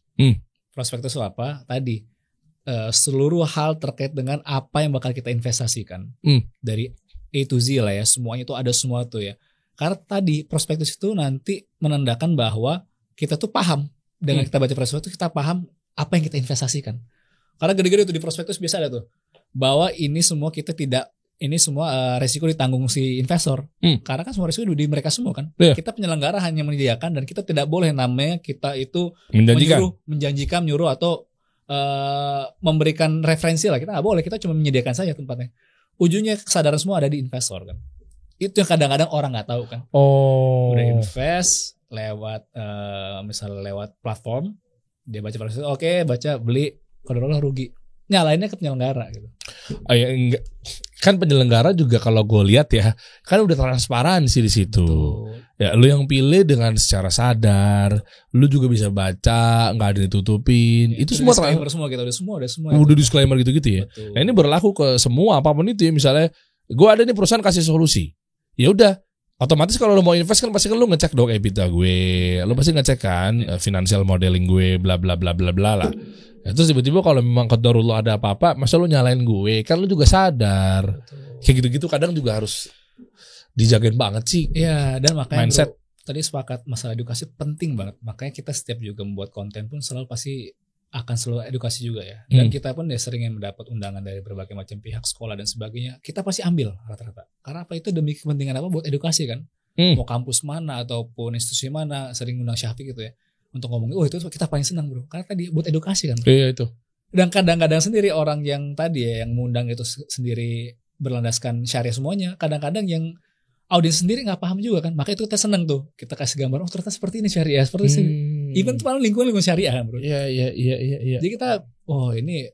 Prospektus itu apa? Tadi seluruh hal terkait dengan apa yang bakal kita investasikan. Dari A to Z lah ya, semuanya itu ada semua tuh ya. Karena tadi prospektus itu nanti menandakan bahwa kita tuh paham. Dengan kita baca prospektus kita paham apa yang kita investasikan. Karena gede-gede tuh di prospektus biasa ada tuh bahwa ini semua kita tidak, ini semua resiko ditanggung si investor. Karena kan semua resiko di mereka semua kan. Kita penyelenggara hanya menyediakan, dan kita tidak boleh namanya kita itu menjanjikan, menyuruh atau memberikan referensi lah. Kita nggak boleh, kita cuma menyediakan saja tempatnya. Ujungnya kesadaran semua ada di investor kan. Itu yang kadang-kadang orang nggak tahu kan. Udah invest lewat misalnya lewat platform, dia baca prospektus, oke, baca, beli, kalau rugi, nyalainnya ke penyelenggara gitu. Enggak. Kan penyelenggara juga kalau gue lihat ya, kan udah transparansi di situ. Ya, lu yang pilih dengan secara sadar, lu juga bisa baca, nggak ada ditutupin. Itu semua disclaimer semua, kita udah semua. Udah disclaimer gitu-gitu ya. Betul. Nah ini berlaku ke semua apapun itu ya. Misalnya, gue ada nih perusahaan kasih solusi. Ya udah, otomatis kalau lu mau invest kan pasti kan lu ngecek dong EBITDA gue, lu pasti ngecek kan financial modeling gue, bla bla bla bla bla lah. Ya, terus tiba-tiba kalau memang qadarullah ada apa-apa, masa lu nyalain gue? Kan lu juga sadar. Betul. Kayak gitu-gitu kadang juga harus dijagain banget sih. Iya, dan makanya mindset. Bro, tadi sepakat masalah edukasi penting banget. Makanya kita setiap juga membuat konten pun selalu pasti akan selalu edukasi juga ya. Dan kita pun ya sering mendapat undangan dari berbagai macam pihak, sekolah dan sebagainya. Kita pasti ambil rata-rata. Karena apa, itu demi kepentingan apa, buat edukasi kan. Mau kampus mana ataupun institusi mana, sering undang Syafiq gitu ya, untuk ngomongin, itu kita paling senang bro, karena tadi buat edukasi kan. Iya itu. Dan kadang-kadang sendiri orang yang tadi ya, yang mengundang itu sendiri berlandaskan syariah semuanya, kadang-kadang yang audiens sendiri nggak paham juga kan, makanya itu kita senang tuh, kita kasih gambar, ternyata seperti ini syariah, seperti ini. Even tuh lingkungan syariah kan bro. Iya. Jadi kita, ini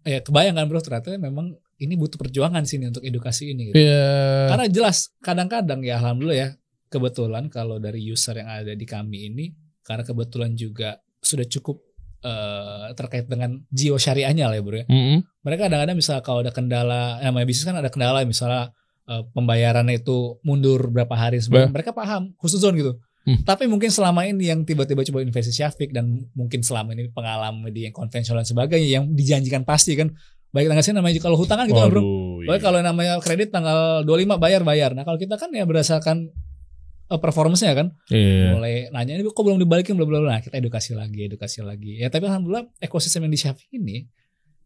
ya kebayang kan bro, ternyata memang ini butuh perjuangan sini untuk edukasi ini. Gitu. Yeah. Karena jelas kadang-kadang ya alhamdulillah ya, kebetulan kalau dari user yang ada di kami ini, karena kebetulan juga sudah cukup terkait dengan jiwa syariahnya lah ya bro ya. Mereka kadang-kadang misalnya kalau ada kendala, namanya bisnis kan ada kendala, misalnya pembayarannya itu mundur berapa hari sebelum, mereka paham khusus gitu. Tapi mungkin selama ini yang tiba-tiba coba investasi Syafiq, dan mungkin selama ini pengalaman di yang konvensional dan sebagainya, yang dijanjikan pasti kan, baik tanggal sini namanya kalau hutang kan gitu kan bro. Baik kalau namanya kredit tanggal 25 bayar. Nah kalau kita kan ya berdasarkan performance-nya kan, mulai nanya ini kok belum dibalikin, belum. Nah kita edukasi lagi. Ya tapi alhamdulillah ekosistem yang di Syafiq ini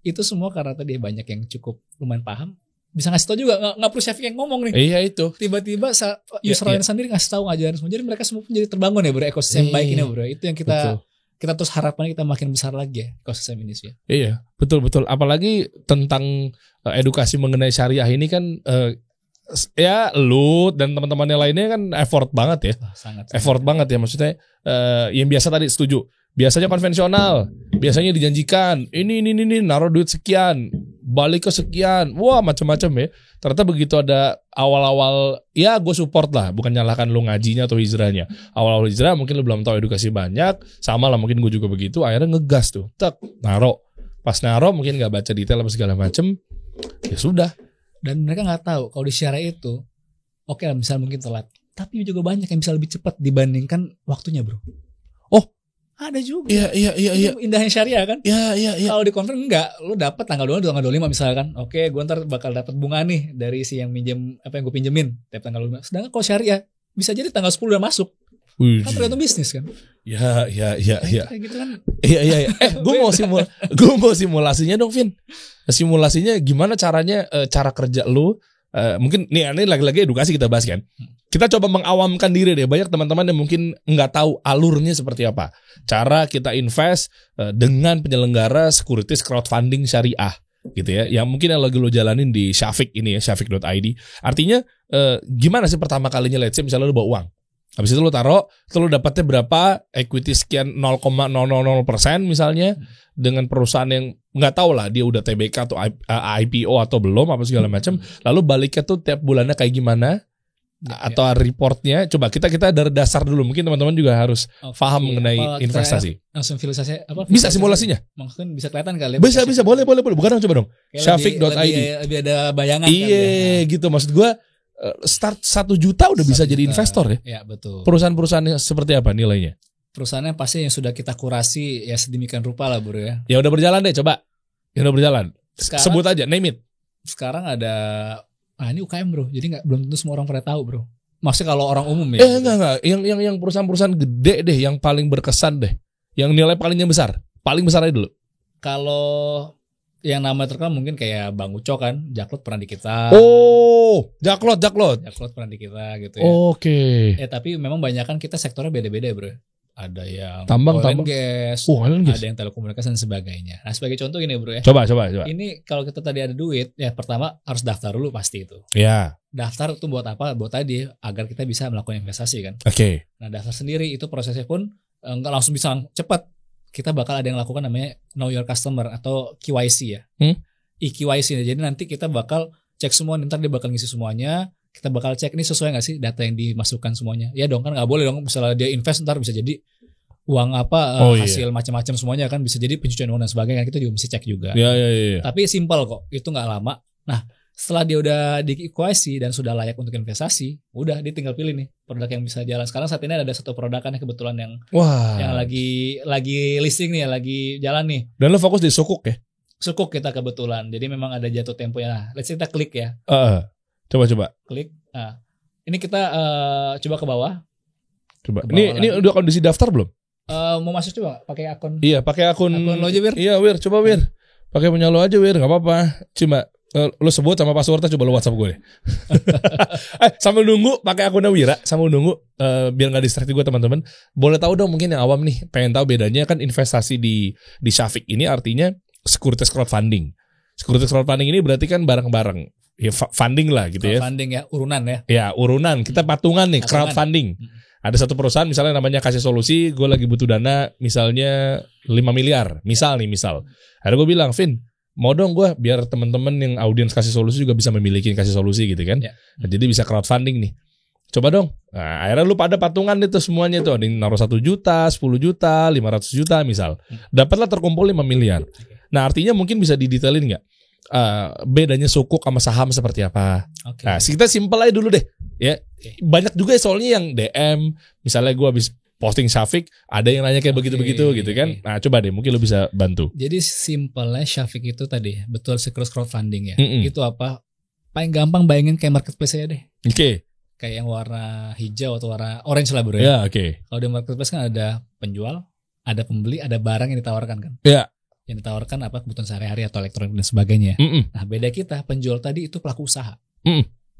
itu semua karena tadi banyak yang cukup lumayan paham, bisa ngasih tau juga, nggak perlu Syafiq yang ngomong nih. Iya itu. Tiba-tiba user lain sendiri ngasih tahu, ngajarin semua. Jadi mereka semua menjadi terbangun ya bro, ekosistem baik ini bro. Itu yang kita terus harapan kita makin besar lagi ya ekosistem ini sih. Iya betul. Apalagi tentang edukasi mengenai syariah ini kan. Ya lu dan teman-temannya lainnya kan effort banget ya. Sangat. Banget ya, maksudnya yang biasa tadi setuju. Biasanya konvensional, biasanya dijanjikan ini naruh duit sekian, balik ke sekian, wah macam-macam ya. Ternyata begitu ada awal-awal, ya gue support lah, bukan nyalahkan lu ngajinya atau hijrahnya. Awal-awal hijrah mungkin lu belum tahu edukasi banyak, sama lah mungkin gue juga begitu. Akhirnya ngegas tuh, naruh. Pas naruh mungkin nggak baca detail apa segala macam, ya sudah. Dan mereka nggak tahu kalau di syariah itu, oke lah misalnya mungkin telat, tapi juga banyak yang bisa lebih cepat dibandingkan waktunya bro. Oh ada juga. Iya. Indahnya syariah kan. Iya. Kalau di konven enggak, lu dapat tanggal 2, tanggal 25 misalkan. Oke, gue ntar bakal dapat bunga nih dari si yang minjem, apa yang gue pinjemin tiap tanggal 25. Sedangkan kalau syariah bisa jadi tanggal 10 udah masuk. Kan tergantung bisnis kan. Ya. Kayak gitu kan. Iya. Gue mau simulasinya dong, Vin. Simulasinya gimana caranya, cara kerja lu? Mungkin ini lagi-lagi edukasi kita bahas kan. Kita coba mengawamkan diri deh. Banyak teman-teman yang mungkin nggak tahu alurnya seperti apa. Cara kita invest dengan penyelenggara securities crowdfunding syariah gitu ya. Yang mungkin yang lagi lo jalanin di Syafiq ini ya, syafiq.id. Artinya gimana sih pertama kalinya, let's say misalnya lo bawa uang. Habis itu lo taruh, lo dapatnya berapa, equity sekian 0,000% misalnya, dengan perusahaan yang nggak tahu lah dia udah TBK atau IPO atau belum apa segala macam. Lalu baliknya tuh tiap bulannya kayak gimana, atau reportnya. Coba kita dari dasar dulu, mungkin teman-teman juga harus paham mengenai investasi. Langsung filsafat apa? Bisa simulasinya? Mungkin bisa kelihatan kali. Bisa boleh. Bukan, coba dong. Syafiq.id. Lebih ada bayangan. Iya, gitu maksud gue. Start 1 juta udah bisa jadi investor ya. Ya betul. Perusahaan-perusahaan seperti apa nilainya? Perusahaannya pasti yang sudah kita kurasi ya sedemikian rupa lah bro ya. Ya udah berjalan deh, coba. Ya udah berjalan. Sekarang, sebut aja, name it. Sekarang ada, ini UKM bro. Jadi belum tentu semua orang pada tahu bro. Maksudnya kalau orang umum ya. Enggak. Yang perusahaan-perusahaan gede deh, yang paling berkesan deh, yang nilai palingnya besar. Paling besar aja dulu. Kalau yang nama terkenal mungkin kayak Bang Uco kan, Jaklot pernah di kita. Oh, Jaklot pernah di kita gitu ya. Oke. Tapi memang banyak kan kita sektornya beda-beda bro. Ada yang tambang, gas, ada yang telekomunikasi dan sebagainya. Nah sebagai contoh gini bro ya. Coba. Ini kalau kita tadi ada duit, ya pertama harus daftar dulu pasti itu. Ya. Daftar itu buat apa? Buat tadi agar kita bisa melakukan investasi kan. Oke. Nah daftar sendiri itu prosesnya pun nggak langsung bisa cepat. Kita bakal ada yang lakukan namanya Know Your Customer atau KYC ya. EKYC. Jadi nanti kita bakal cek semua, ntar dia bakal ngisi semuanya. Kita bakal cek ini sesuai gak sih data yang dimasukkan semuanya. Ya dong kan gak boleh dong. Misalnya dia invest ntar bisa jadi uang apa hasil macam-macam semuanya kan. Bisa jadi pencucian uang dan sebagainya. Kita juga mesti cek juga. Ya. Tapi simpel kok. Itu gak lama. Nah setelah dia udah di EKYC dan sudah layak untuk investasi, udah dia tinggal pilih nih produk yang bisa jalan. Sekarang saat ini ada satu produk kan kebetulan yang lagi listing nih, lagi jalan nih. Dan lo fokus di sukuk ya? Sukuk kita kebetulan. Jadi memang ada jatuh temponya. Nah, let's say kita klik ya. Coba. Klik. Nah, ini kita coba ke bawah. Coba. Ini udah kondisi daftar belum? Mau masuk coba pakai akun. Iya, pakai akun lo aja, Wir. Iya, Wir, coba Wir. Pakai punya lo aja, Wir, enggak apa-apa. Cuma lo sebut sama passwordnya, coba lo WhatsApp gue deh. Sambil nunggu pakai akunnya Wira, sambil nunggu biar nggak distraksi gue teman-teman. Boleh tahu dong mungkin yang awam nih, pengen tahu bedanya kan investasi di Syafiq ini artinya securities crowdfunding. Securities crowdfunding ini berarti kan bareng-bareng, ya funding lah gitu ya. Crowdfunding ya, urunan ya. Ya urunan, kita patungan nih, crowdfunding. Ada satu perusahaan misalnya namanya Kasih Solusi, gue lagi butuh dana misalnya 5 miliar, misal. Akhirnya gue bilang, Vin, mau dong gue biar teman-teman yang audiens Kasih Solusi juga bisa memiliki Kasih Solusi gitu kan. Ya. Nah, jadi bisa crowdfunding nih. Coba dong. Nah, akhirnya lu pada patungan itu semuanya tuh. Ada yang naruh 1 juta, 10 juta, 500 juta misal. Dapatlah terkumpul 5 miliar. Nah artinya mungkin bisa didetailin gak? Bedanya sukuk sama saham seperti apa? Nah kita simpel aja dulu deh. Ya, banyak juga soalnya yang DM. Misalnya gue habis posting Syafiq, ada yang nanya kayak begitu-begitu gitu kan. Nah coba deh, mungkin lo bisa bantu. Jadi simpelnya Syafiq itu tadi betul securities crowdfunding ya. Itu apa? Paling gampang bayangin kayak marketplace aja deh. Oke. Kayak yang warna hijau atau warna orange lah bro ya. Ya oke. Kalau di marketplace kan ada penjual, ada pembeli, ada barang yang ditawarkan kan. Ya. Yang ditawarkan apa kebutuhan sehari-hari atau elektronik dan sebagainya. Nah beda kita, penjual tadi itu pelaku usaha.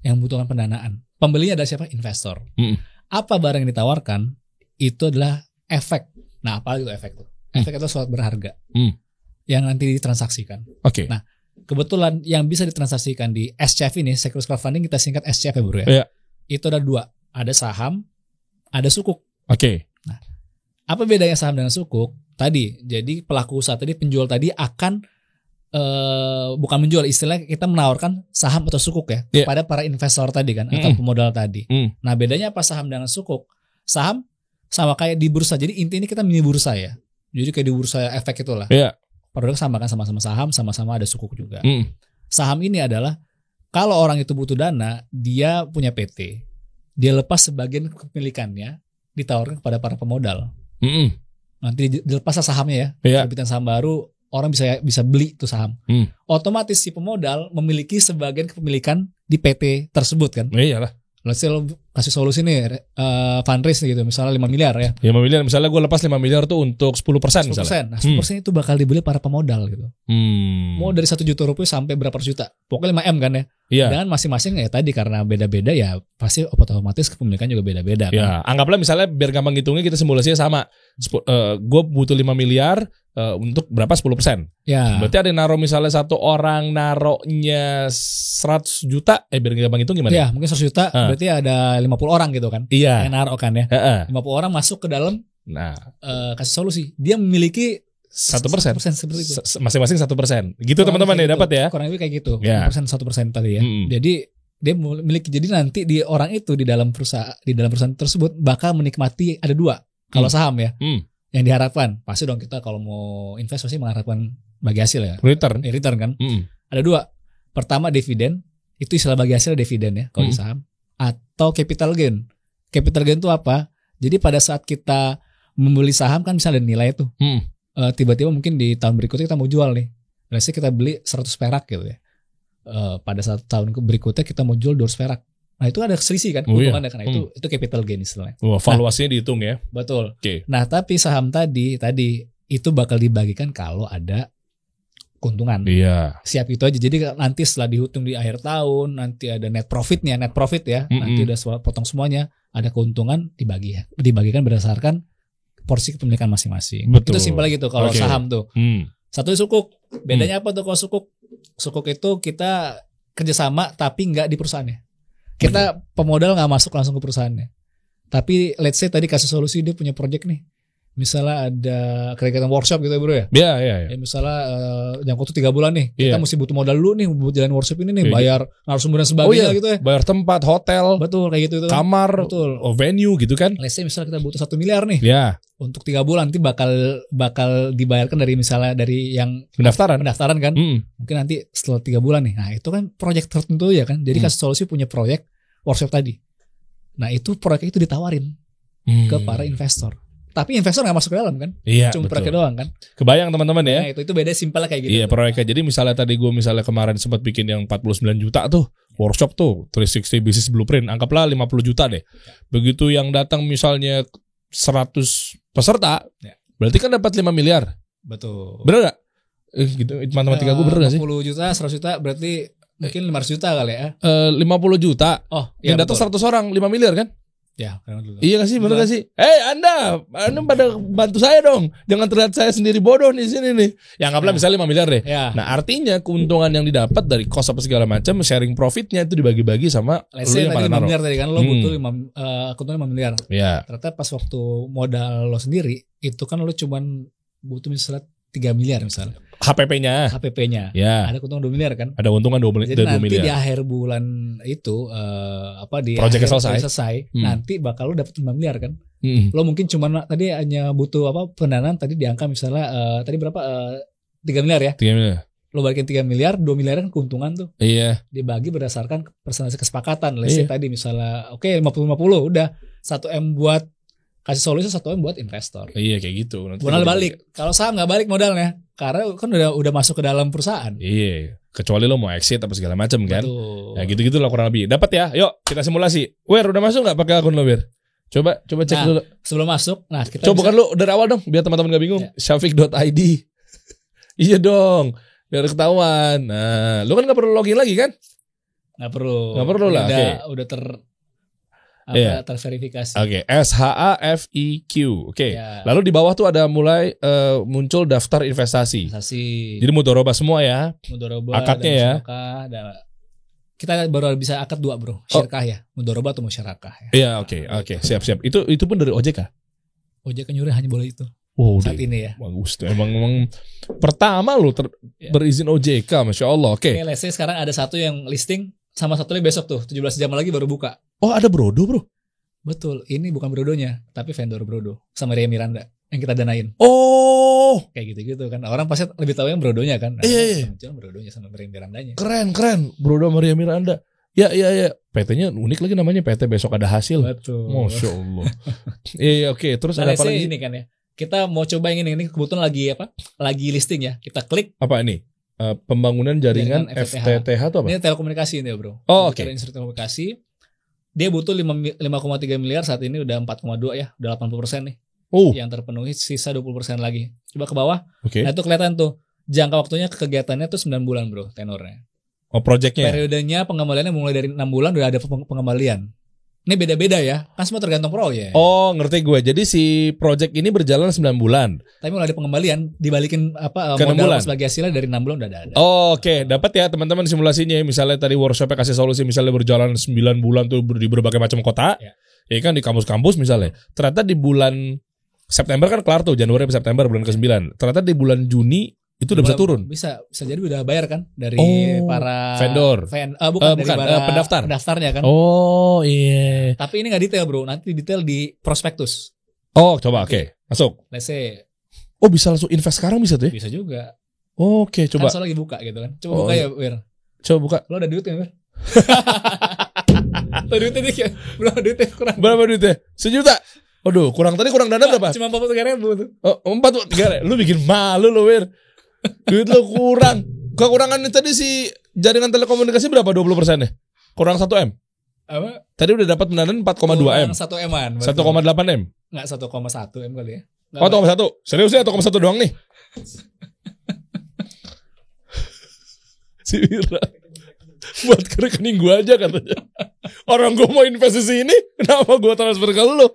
Yang membutuhkan pendanaan. Pembelinya adalah siapa? Investor. Apa barang yang ditawarkan? Itu adalah efek. Nah, apa itu efek tuh? Efek itu suatu berharga yang nanti ditransaksikan. Oke. Nah, kebetulan yang bisa ditransaksikan di SCF ini, securities crowdfunding kita singkat SCF ya bro ya. Yeah. Itu ada 2, ada saham, ada sukuk. Oke. Nah, apa bedanya saham dengan sukuk? Tadi, jadi pelaku usaha tadi, penjual tadi akan bukan menjual, istilahnya kita menawarkan saham atau sukuk ya kepada para investor tadi kan atau pemodal tadi. Nah, bedanya apa saham dengan sukuk? Saham sama kayak di bursa. Jadi intinya kita mini bursa ya. Jadi kayak di bursa efek itulah. Iya. Produk sama kan, sama-sama saham, sama-sama ada sukuk juga. Saham ini adalah kalau orang itu butuh dana, dia punya PT. Dia lepas sebagian kepemilikannya ditawarkan kepada para pemodal. Nanti dilepas sahamnya ya. Terbitan saham baru, orang bisa beli tuh saham. Otomatis si pemodal memiliki sebagian kepemilikan di PT tersebut kan. Iyalah. let's say lo kasih solusi nih fundraise gitu misalnya 5 miliar ya. 5 miliar misalnya gue lepas 5 miliar tuh untuk 10% misalnya. Nah 10% itu bakal dibeli para pemodal gitu. Mau dari 1 juta rupiah sampai berapa ratus juta. Pokoknya 5M kan ya. Iya. Dan masing-masing ya tadi karena beda-beda ya pasti otomatis kepemilikan juga beda-beda kan. Ya, anggaplah misalnya biar gampang hitungnya kita simulasinya sama. Gue butuh 5 miliar untuk berapa 10%. Ya. Berarti ada yang naruh misalnya satu orang naruhnya 100 juta. Biar gampang hitung gimana? Ya mungkin 100 juta berarti ada 50 orang gitu kan. Iya. Yang naruh kan ya. 50 orang masuk ke dalam kasih solusi. Dia memiliki 1% seperti itu. Masing-masing 1%. Gitu teman-teman ya dapat ya. Kurang lebih kayak gitu. Ya. 1% tadi ya. Jadi dia memiliki, jadi nanti di orang itu di dalam perusahaan tersebut bakal menikmati ada 2 kalau saham ya. Yang diharapkan pasti dong kita kalau mau invest pasti mengharapkan bagi hasil ya. Return kan. Ada 2. Pertama dividen, itu istilah bagi hasil dividen ya kalau di saham, atau capital gain. Capital gain itu apa? Jadi pada saat kita membeli saham kan bisa ada nilai tuh. Tiba-tiba mungkin di tahun berikutnya kita mau jual nih. Biasanya kita beli 100 perak gitu ya. Pada saat tahun berikutnya kita mau jual 200 perak. Nah itu ada selisih kan keuntungannya karena itu capital gain istilahnya. Valuasinya dihitung ya. Betul. Okay. Nah tapi saham tadi itu bakal dibagikan kalau ada keuntungan. Iya. Siap itu aja. Jadi nanti setelah dihitung di akhir tahun nanti ada net profit ya. Nanti udah potong semuanya. Ada keuntungan dibagikan berdasarkan porsi kepemilikan masing-masing. Betul. Itu simpel gitu kalau saham tuh. Satu sukuk. Bedanya apa tuh kalau sukuk? Sukuk itu kita kerjasama tapi nggak di perusahaannya. Kita pemodal nggak masuk langsung ke perusahaannya. Tapi let's say tadi kasih solusi dia punya project nih. Misalnya ada kegiatan workshop gitu ya bro ya. Iya. Ya misalnya jangkau tuh 3 bulan nih. Kita mesti butuh modal dulu nih buat jalan workshop ini nih. Bayar narasumber dan sebagainya gitu ya. Bayar tempat, hotel. Betul kayak gitu. Kamar. Betul. Venue gitu kan. Let's say misalnya kita butuh 1 miliar nih. Iya. Untuk 3 bulan nanti bakal dibayarkan dari misalnya dari yang pendaftaran kan. Mungkin nanti setelah 3 bulan nih. Nah itu kan proyek tertentu ya kan. Jadi kasih solusi punya proyek workshop tadi. Nah itu proyek itu ditawarin ke para investor. Tapi investor nggak masuk ke dalam kan? Iya. Cuma proyeknya doang kan? Kebayang teman-teman ya? Nah itu beda simpel kayak gitu. Iya proyeknya. Jadi misalnya tadi gue kemarin sempat bikin yang 49 juta tuh workshop tuh 360 business blueprint. Anggaplah 50 juta deh. Begitu yang datang misalnya 100 peserta, berarti kan dapat 5 miliar. Betul. Bener gak? Gitu matematika gue bener gak sih? 50 juta, 100 juta berarti mungkin 500 juta kali ya. 50 juta. Oh, yang datang 100 orang 5 miliar kan? Ya, iya gak sih? Bener gak sih? Anda pada bantu saya dong. Jangan terlihat saya sendiri bodoh di sini nih. Ya anggaplah misalnya 5 miliar deh. Ya. Nah, artinya keuntungan yang didapat dari cost apa segala macam, sharing profitnya itu dibagi-bagi sama let's say tadi 5 miliar tadi kan lo butuh 5 miliar. Iya. Ternyata pas waktu modal lo sendiri itu kan lo cuman butuh misalnya 3 miliar misalnya. HPP-nya. Ya. Ada keuntungan 2 miliar kan? Ada keuntungan 2 miliar. Jadi nanti di akhir bulan itu di proyeknya selesai nanti bakal lo dapet 5 miliar kan? Lo mungkin cuma tadi hanya butuh pendanaan tadi di angka misalnya tadi berapa 3 miliar ya? 3 miliar. Lo balikin 3 miliar, 2 miliar kan keuntungan tuh. Iya. Dibagi berdasarkan persentase kesepakatan. Let's say tadi misalnya 50-50 udah 1M buat kasih solusi, 1M buat investor. Iya kayak gitu. Modal balik. Kalau saham nggak balik modalnya, karena kan udah masuk ke dalam perusahaan. Iya. Kecuali lo mau exit apa segala macam kan. Betul. Ya gitu-gitu lah kurang lebih. Dapat ya. Yuk kita simulasi. Udah masuk nggak pakai akun lo Bir? Coba cek dulu. Sebelum masuk, kita coba kan lo dari awal dong, biar teman-teman nggak bingung. Syafiq.id. Iya dong. Biar ketahuan. Nah, lo kan nggak perlu login lagi kan? Nggak perlu. Nggak perlu lah. Udah terverifikasi. Oke, SHAFIQ. Oke. Ya. Lalu di bawah tuh ada mulai muncul daftar investasi. Jadi mudoroba semua ya. Mudoroba. Akadnya ya. Kita baru bisa akad 2 bro. Syirkah ya. Mudoroba atau musyarakah ya. Iya oke. Siap. Itu pun dari OJK. OJK nyuruh hanya boleh itu. Saat ini ya. Bagus tuh. Emang pertama lo berizin OJK, Masya Allah. Oke. Let's say sekarang ada satu yang listing. Sama satu lagi besok tuh 17 jam lagi baru buka. Oh ada Brodo bro? Betul. Ini bukan Brodonya, tapi vendor Brodo sama Ria Miranda yang kita danain. Oh kayak gitu kan. Orang pasti lebih tahu yang Brodonya kan. Iya. Brodonya sama Ria Mirandanya. Keren Brodo sama Ria Miranda. Ya. PT-nya unik lagi namanya PT besok ada hasil. Betul. Masya Allah. Iya oke. Terus ada apa lagi? Ini kan ya. Kita mau coba yang ini kebetulan lagi listing ya. Kita klik. Apa ini? Pembangunan jaringan FTTH atau apa? Ini telekomunikasi ini ya bro. Oh oke. Telekomunikasi. Dia butuh 5,3 miliar, saat ini udah 4,2 ya, udah 80% nih. Yang terpenuhi, sisa 20% lagi. Coba ke bawah. Nah itu kelihatan tuh jangka waktunya kegiatannya tuh 9 bulan bro tenornya. Projectnya. Periodenya pengembaliannya mulai dari 6 bulan udah ada pengembalian. Ini beda-beda ya, kan semua tergantung proyek. Ngerti gue. Jadi si project ini berjalan 9 bulan. Tapi mulai ada pengembalian, dibalikin modal sebagai hasilnya dari 6 bulan udah ada. Oke. Dapat ya teman-teman simulasinya. Misalnya tadi workshopnya kasih solusi misalnya berjalan 9 bulan tuh di berbagai macam kota. Ya kan di kampus-kampus misalnya. Ternyata di bulan September kan kelar tuh, Januari sampai September bulan ke-9. Ternyata di bulan Juni itu udah bisa turun. Bisa jadi udah bayar kan dari para vendor. Bukan dari para pendaftarnya kan. Iya. Tapi ini nggak detail bro, nanti detail di prospektus. Coba oke. Masuk. Let's say. Bisa langsung invest sekarang bisa tuh ya? Bisa juga. Oke, coba. Kan lagi buka gitu kan. Coba buka ya, Wir. Coba buka. Lo ada duit ya, Wir? Duitnya dikit. Belum duitnya kurang. Berapa duitnya? 1 juta. Aduh, kurang dana berapa? Cuma 43.000 tuh. 43.000. Lu bikin malu lo, Wir. Duit lo kurang. Kekurangan tadi si jaringan telekomunikasi berapa 20% ya? Kurang 1 M. Apa? Tadi udah dapat pendanaan 4,2 M. 1 M-an. 1,8 M. Enggak 1,1 M kali ya. 1,1. Serius ya 1,1 doang nih. Si Wira buat ke rekening gue aja katanya. Orang gue mau investasi ini, kenapa gue transfer ke lu?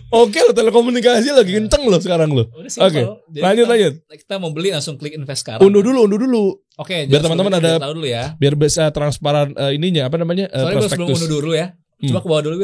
Oke lo telekomunikasi lagi kenceng lo sekarang lo. Oke, lanjut. Kita mau beli langsung klik invest sekarang. Unduh dulu. Oke, biar teman-teman ada tahu dulu ya. Biar bisa transparan ininya apa namanya? Soalnya sebelum unduh dulu ya. Coba ke bawah dulu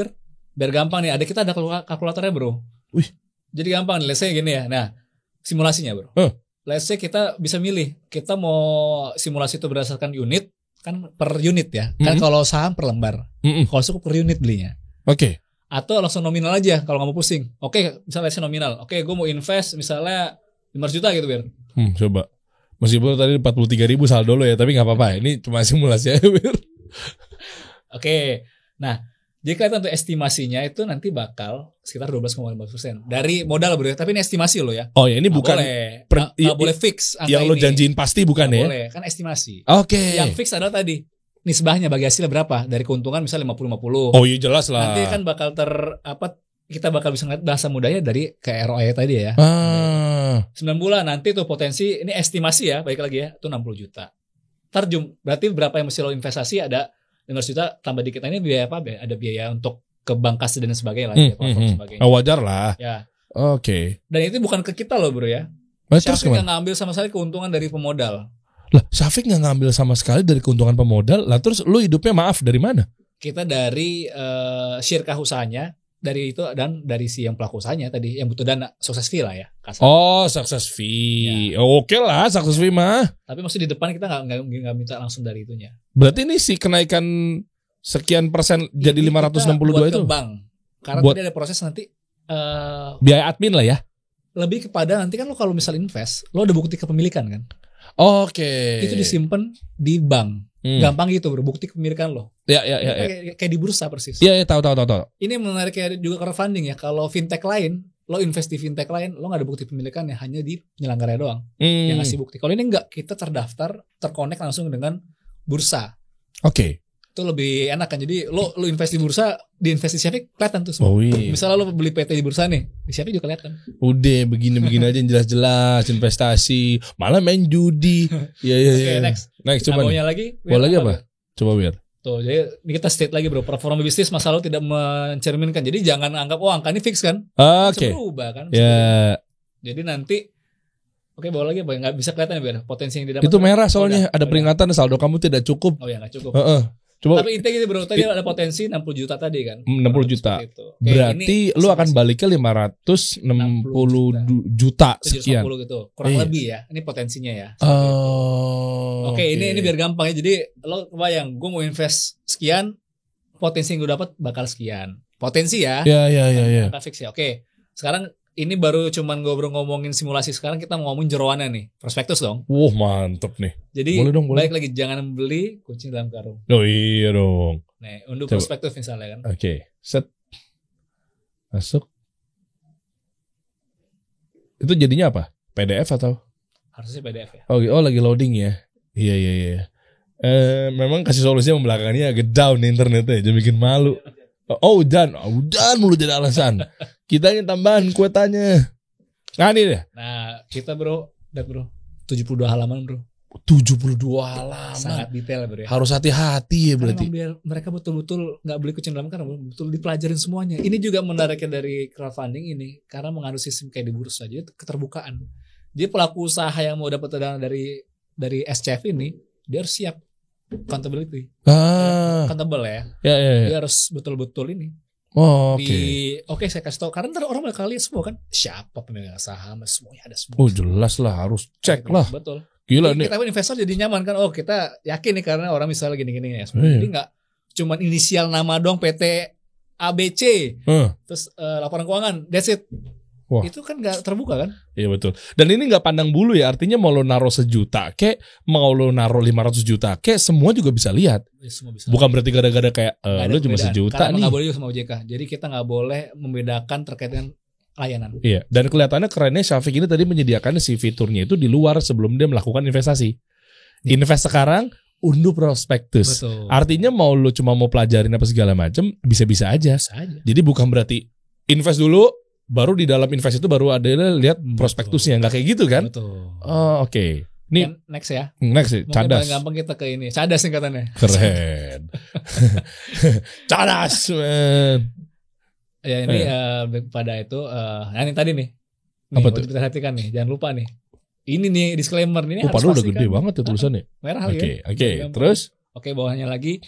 biar gampang nih. Kita ada kalkulatornya bro. Wih. Jadi gampang nih. Let's say gini ya. Nah simulasinya bro. Let's say kita bisa milih. Kita mau simulasi itu berdasarkan unit kan per unit ya. Kan kalau saham per lembar. Kalau suku per unit belinya. Oke. Atau langsung nominal aja kalau nggak mau pusing. Oke, misalnya saya nominal. Oke, gue mau invest misalnya 500 juta gitu Bir. Coba. Meskipun tadi 43.000 saldo lo ya, tapi nggak apa-apa. Ini cuma simulasi aja Bir. Oke. Nah, jadi kelihatan tuh estimasinya itu nanti bakal sekitar 12,5% dari modal bro. Tapi ini estimasi lo ya. Oh ya, ini bukan nggak boleh fix. Yang lo janjiin pasti bukan ya? Boleh, kan estimasi. Oke. Yang fix adalah tadi nisbahnya bagi hasilnya berapa dari keuntungan misalnya 50-50. Oh iya jelas lah. Nanti kan bakal kita bakal bisa ngeliat bahasa mudahnya dari kayak ROI tadi ya. 9 bulan nanti tuh potensi ini estimasi ya, baik lagi ya, itu 60 juta. Berarti berapa yang mesti lo investasi ada 500 juta tambah dikit. Nah, ini biaya apa? Ada biaya untuk ke bank kas dan sebagainya lah, sebagainya. Wajar lah. Ya. Oke. Dan itu bukan ke kita loh bro ya. Syafiq nggak ngambil sama sekali keuntungan dari pemodal. Lah, Syafiq nggak ngambil sama sekali dari keuntungan pemodal. Lah terus lu hidupnya maaf dari mana? Kita dari syirkah usahanya, dari itu dan dari si yang pelaku usahanya tadi yang butuh dana, success fee lah ya. Kasar. Success fee. Ya. Oke lah, success fee mah. Tapi maksud di depan kita nggak minta langsung dari itunya. Berarti ini si kenaikan sekian persen jadi 562 itu. Ke bank. Karena tadi ada proses nanti biaya admin lah ya. Lebih kepada nanti kan lo kalau misal invest, lo ada bukti kepemilikan kan? Oke. Itu disimpan di bank. Gampang gitu bro, bukti kepemilikan lo. Ya. Kayak di bursa persis. Iya, tahu. Ini menariknya juga crowdfunding ya. Kalau fintech lain, lo invest di fintech lain, lo nggak ada bukti kepemilikannya, hanya di penyelenggaranya doang yang ngasih bukti. Kalau ini enggak, kita terdaftar, terkonek langsung dengan bursa. Oke. Itu lebih enak kan. Jadi lo invest di bursa, di invest di Syafiq kelihatan tuh semua. Misalnya lo beli PT di bursa nih, di Syafiq juga kelihatan. Udah begini aja yang jelas-jelas investasi, malah main judi. Iya. Next coba. Maunya lagi? Mau lagi apa? Coba biar. Tuh, jadi ini kita state lagi bro, performa bisnis masa lo tidak mencerminkan. Jadi jangan anggap angka ini fix kan. Oke. Bisa berubah kan. Ya. Jadi nanti bawa lagi apa? Nggak bisa kelihatan biar potensi yang didapat. Itu merah soalnya ada peringatan saldo kamu tidak cukup. Oh ya nggak cukup. Coba. Tapi intinya gitu bro, tadi ada potensi 60 juta tadi kan. 60 juta. Berarti lu akan balik ke 560 juta sekian. 750 gitu. Kurang lebih ya. Ini potensinya ya. Oke, ini biar gampang ya. Jadi lo kebayang, gue mau invest sekian, potensi yang gue dapat bakal sekian. Potensi ya. Iya. Angka fix ya. Oke. Sekarang ini baru cuman ngomongin simulasi, sekarang kita mau ngomongin jeroannya nih. Prospektus dong. Mantep nih. Jadi boleh. balik lagi, jangan beli kucing dalam karung. Oh iya dong. Nih, unduh prospektus misalnya kan. Oke. Set. Masuk. Itu jadinya apa? PDF atau? Harusnya PDF ya. Oh lagi loading ya. Iya. Memang kasih solusinya membelakangi agak down nih internetnya, jadi bikin malu. Udah mulu jadi alasan. Kita ingin tambahan kuotanya. Nah ini deh. Nah kita bro 72 halaman bro. 72 halaman. Sangat detail bro ya. Harus hati-hati ya berarti. Biar mereka betul-betul nggak boleh kucing dalam karena betul dipelajarin semuanya. Ini juga menariknya dari crowdfunding ini karena mengandung sistem kayak di bursa aja keterbukaan. Jadi pelaku usaha yang mau dapat dana dari SCF ini dia harus siap accountability. Accountable ya. Ya. Dia harus betul-betul ini. Oke, saya kasih tahu karena ntar orang bakal lihat semua kan siapa pemegang saham semuanya ada semua. Jelas lah harus cek lah. Betul. Gila jadi, nih. Kita pun investor jadi nyaman kan. Kita yakin nih karena orang misalnya gini-gini ya. Jadi nggak cuman inisial nama doang PT ABC. Terus laporan keuangan. That's it. Wah. Itu kan gak terbuka kan? Iya betul. Dan ini gak pandang bulu ya. Artinya mau lo naruh 1 juta kek, mau lo naruh 500 juta kek, semua juga bisa lihat. Ya, semua bisa. Bukan berarti gara-gara kayak lo cuma 1 juta karena nih. Gak boleh juga sama OJK. Jadi kita gak boleh membedakan terkait dengan layanan. Iya. Dan kelihatannya kerennya Syafiq ini tadi menyediakan si fiturnya itu di luar sebelum dia melakukan investasi. Invest sekarang, unduh prospektus. Betul. Artinya mau lo cuma mau pelajarin apa segala macam, bisa-bisa aja. Jadi bukan berarti invest dulu, baru di dalam invest itu baru ada lihat prospektusnya, nggak kayak gitu kan? Betul. Oke. Nih next ya. Next sih, cadas. Mungkin gampang kita ke ini. Cadas singkatannya. Keren. Cadas, man. Ya ini pada itu ini tadi nih. Apa tuh? Perhatikan nih, jangan lupa nih. Ini nih disclaimer ini harus padahal udah pastikan. gede banget ya tulisannya. Merah lagi. Oke. Terus? Oke, bawahnya lagi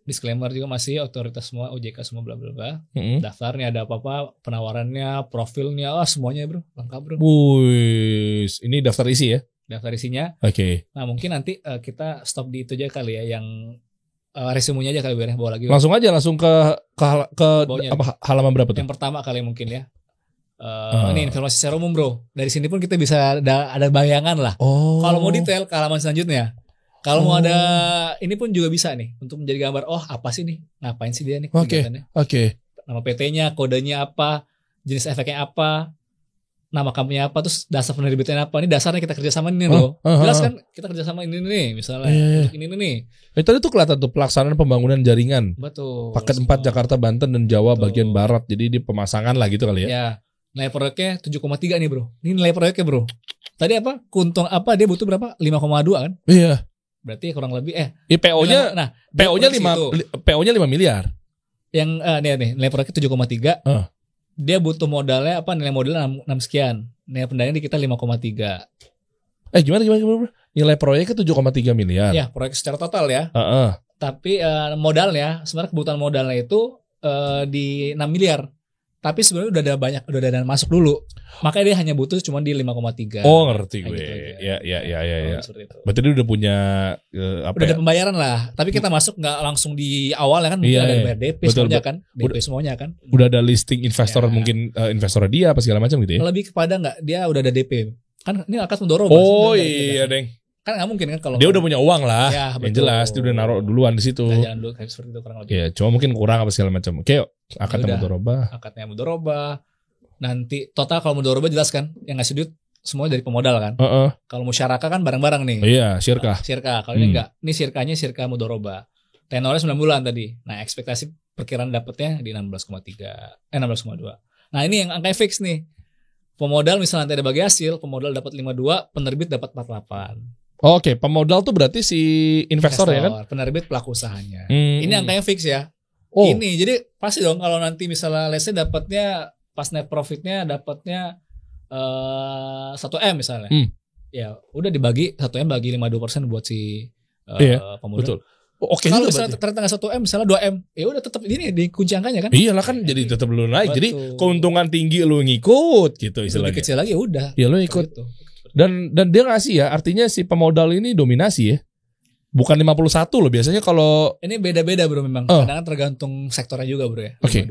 disclaimer juga masih otoritas semua OJK semua bla bla bla. Daftarnya ada apa-apa, penawarannya, profilnya, semuanya bro, lengkap bro. Wih, ini daftar isi ya? Daftar isinya. Oke. Nah mungkin nanti kita stop di itu aja kali ya, yang resumenya aja kali biar bawa lagi. Langsung ke apa halaman berapa tuh? Yang pertama kali mungkin ya. Ini informasi secara umum bro. Dari sini pun kita bisa ada bayangan lah. Kalau mau detail ke halaman selanjutnya. Kalau mau ada ini pun juga bisa nih untuk menjadi gambar. Apa sih nih? Ngapain sih dia nih? Oke. Nama PT-nya, kodenya apa, jenis efeknya apa, nama company apa, terus dasar penerbitannya apa. Ini dasarnya kita kerjasama ini loh. Jelas kan kita kerjasama ini nih, misalnya untuk ini nih. Tadi tuh kelihatan tuh pelaksanaan pembangunan jaringan. Betul. Paket 4 Jakarta, Banten dan Jawa bagian barat. Jadi di pemasangan lah gitu kali ya. Ya. Nilai proyeknya 7,3 nih bro. Ini nilai proyeknya bro. Tadi apa? Kuntung apa? Dia butuh berapa? 5,2 kan? Iya. Berarti kurang lebih PO-nya PO-nya 5 miliar. Yang nih nilai proyeknya 7,3. Dia butuh modalnya apa? Nilai modalnya 6 sekian. Nilai pendanaannya di kita 5,3. Gimana? Nilai proyeknya 7,3 miliar. Ya, proyek secara total ya. Tapi modalnya sebenarnya kebutuhan modalnya itu di 6 miliar. Tapi sebenarnya udah ada dana masuk dulu. Makanya dia hanya butuh cuma di 5,3. Ngerti gue. Gitu ya. Berarti dia udah punya udah ada pembayaran lah. Tapi kita masuk nggak langsung di awal ya kan. Mungkin ada bayar DP semuanya kan. DP semuanya kan. Udah ada listing investor mungkin investor dia apa segala macam gitu ya. Lebih kepada dia udah ada DP. Kan ini akan mendorong. Iya, Deng. Kan nggak mungkin kan kalau dia udah punya uang lah. Ya, yang jelas dia udah naruh duluan di situ. Jangan dulu kayak seperti itu kurang lebih. Iya, cuma mungkin kurang apa segala macam. Oke, akadnya mudoroba. Nanti total kalau mudoroba jelas kan yang ngasih duit semua dari pemodal kan. Kalau musyarakah kan bareng-bareng nih. Iya, syirkah. Kalau ini enggak. Ini syirkahnya syirkah mudoroba. Tenornya 9 bulan tadi. Nah, ekspektasi perkiraan dapatnya di 16,2. Nah, ini yang angka fix nih. Pemodal misalnya nanti ada bagi hasil, pemodal dapat 52, penerbit dapat 48. Oke, pemodal tuh berarti si investor ya kan? Penerbit pelaku usahanya. Ini angkanya fix ya. Ini jadi pasti dong kalau nanti misalnya let's say dapatnya pas net profitnya dapatnya 1M misalnya. Ya udah dibagi 1M bagi 52% buat si pemodal. Betul. Oke kalau misalnya ternyata 1M misalnya 2M, ya udah tetap ini dikunci angkanya kan? Iyalah kan jadi tetap lu naik. Jadi keuntungan tinggi lu ngikut gitu istilahnya. Lebih kecil lagi udah. Ya lu ikut. Gitu. Dan dia ngasih ya, artinya si pemodal ini dominasi ya. Bukan 51 loh biasanya kalau ini beda-beda bro memang. Kadang tergantung sektornya juga bro ya. Oke.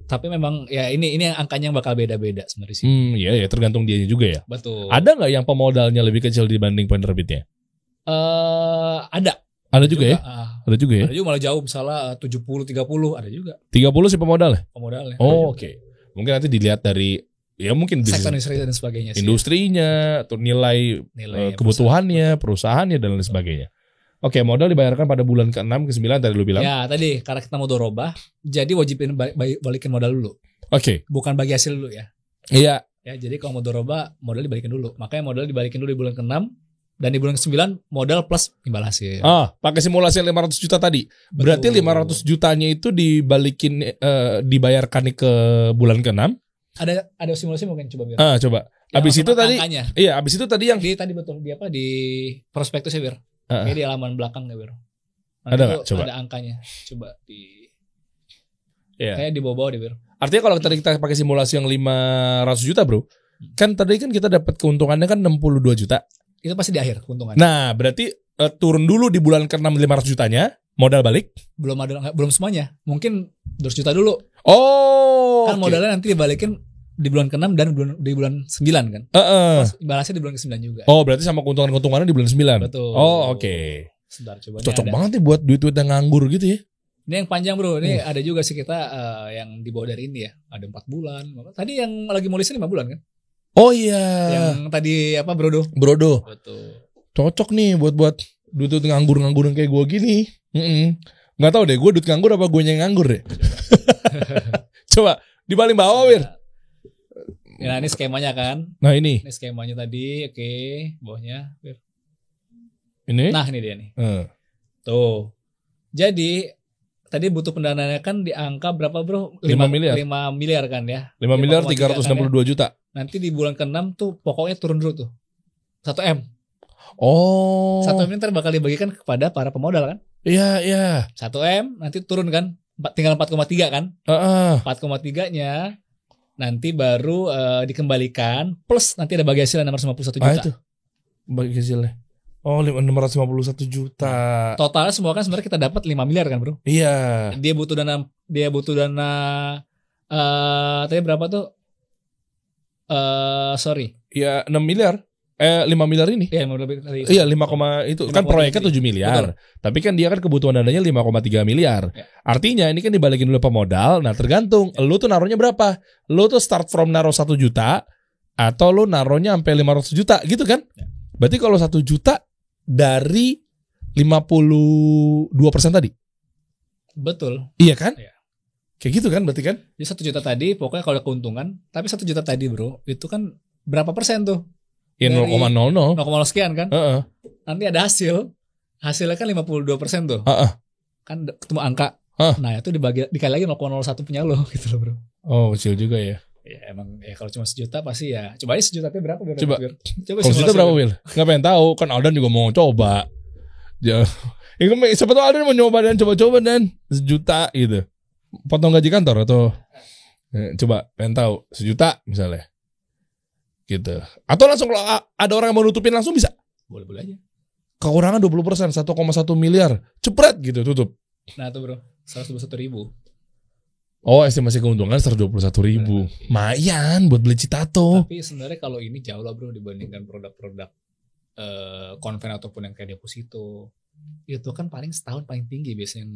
Tapi memang ya ini yang angkanya yang bakal beda-beda sebenarnya sih. Iya tergantung dianya juga ya. Betul. Ada nggak yang pemodalnya lebih kecil dibanding penerbitnya? Ada. Ada juga ya? Ada juga ya? Ada juga malah jauh misalnya 70-30 ada juga. 30 si pemodalnya? Pemodalnya. Oke. Mungkin nanti dilihat dari ya mungkin sektor industri dan sebagainya sih. Industrinya, atau nilai kebutuhannya, perusahaannya dan lain sebagainya. Oke, modal dibayarkan pada bulan ke-6 ke-9 tadi lu bilang. Ya tadi karena kita mudharabah, jadi wajibin balikin modal dulu. Oke. Bukan bagi hasil dulu ya. Iya. Ya, jadi kalau mudharabah modal dibalikin dulu. Makanya modal dibalikin dulu di bulan ke-6 dan di bulan ke-9 modal plus imbal hasil. Pakai simulasi 500 juta tadi. Berarti 500 jutanya itu dibalikin dibayarkan ke bulan ke-6. Ada simulasi mungkin coba biar. Coba. Yang Abis itu tadi angkanya. Iya, abis itu tadi yang tadi betul di apa di prospektus ya, Bir. Kayak di halaman belakang ya, Bir. Ada nggak? Coba. Ada angkanya. Coba di Kayak di bawah-bawah deh, Bir. Artinya kalau kita pakai simulasi yang 500 juta, Bro. Kan tadi kan kita dapat keuntungannya kan 62 juta. Itu pasti di akhir keuntungan. Nah, berarti turun dulu di bulan ke-6 500 jutanya, modal balik. Belum semuanya. Mungkin 200 juta dulu. Oh. Kan modalnya nanti dibalikin di bulan ke-6 dan di bulan 9 kan. Balasnya di bulan ke-9 juga. Oh, berarti sama keuntungannya di bulan 9. Betul. Oh, oke. Sebentar, coba. Cocok banget nih buat duit-duit yang nganggur gitu ya. Ini yang panjang, Bro. Ini ada juga sih kita yang di bawah dari ini ya. Ada 4 bulan. Tadi yang lagi mulisnya 5 bulan kan? Oh iya. Yang tadi apa, Brodo? Betul. Cocok nih buat duit nganggur kayak gue gini. Nggak tahu deh, gue duit nganggur apa gue yang nganggur deh. Coba di paling bawah, Wir. Ya, ini skemanya kan. Nah ini skemanya tadi. Oke, bawahnya, Wir. Ini? Nah, ini dia nih. Tuh. Jadi tadi butuh pendanaannya kan di angka berapa, Bro? 5 miliar. 5 miliar kan ya. 5 miliar 362 kan, ya? Juta. Nanti di bulan ke-6 tuh pokoknya turun dulu tuh. 1M. Oh. 1M ini ntar bakal dibagikan kepada para pemodal kan? Iya. 1M nanti turun kan? Tinggal 4,3 kan? 4,3-nya nanti baru dikembalikan plus nanti ada bagi hasil 651 juta. Itu. Bagi hasilnya. Oh, 651 juta. Totalnya semua kan sebenarnya kita dapat 5 miliar kan, Bro? Iya. Dia butuh dana tadi berapa tuh? Ya 6 miliar. 5 miliar ini. Iya, 5 miliar tadi. Iya, 5, itu 5, kan proyeknya 7 miliar. Betul. Tapi kan dia kan kebutuhan dananya 5,3 miliar. Ya. Artinya ini kan dibalikin dulu pemodal. Nah, tergantung lu tuh naruhnya berapa. Lu tuh start from naruh 1 juta atau lu naruhnya sampai 500 juta gitu kan? Ya. Berarti kalau 1 juta dari 52% tadi. Betul. Iya kan? Ya. Kayak gitu kan berarti kan? Jadi 1 juta tadi pokoknya kalau ada keuntungan, tapi 1 juta tadi, Bro, itu kan berapa persen tuh? Ya 0,00 sekian kan? Nanti ada hasilnya kan 52% tuh. Kan ketemu angka. Nah, itu dikali lagi 0,01 punya lo gitu loh, Bro. Oh, kecil juga ya. Ya emang ya kalau cuma 1 juta pasti ya. Coba aja 1 juta berapa? Coba kalau 1 juta berapa, Will? Nggak pengen tahu. Kan Aldan juga mau coba. Ya, siapa tahu Aldan mau nyoba dan coba-coba dan 1 juta gitu. Potong gaji kantor atau coba pengen tahu 1 juta misalnya. Gitu. Atau langsung kalau ada orang yang mau nutupin langsung bisa. Boleh-boleh aja. Kekurangan 20%, 1,1 miliar. Cepret gitu tutup. Nah tuh, Bro. 121.000. Oh, estimasi keuntungan 121.000. Lumayan buat beli Citato. Tapi sebenarnya kalau ini jauh lah, Bro, dibandingkan produk-produk konven ataupun yang kayak deposito. Itu kan paling setahun paling tinggi biasanya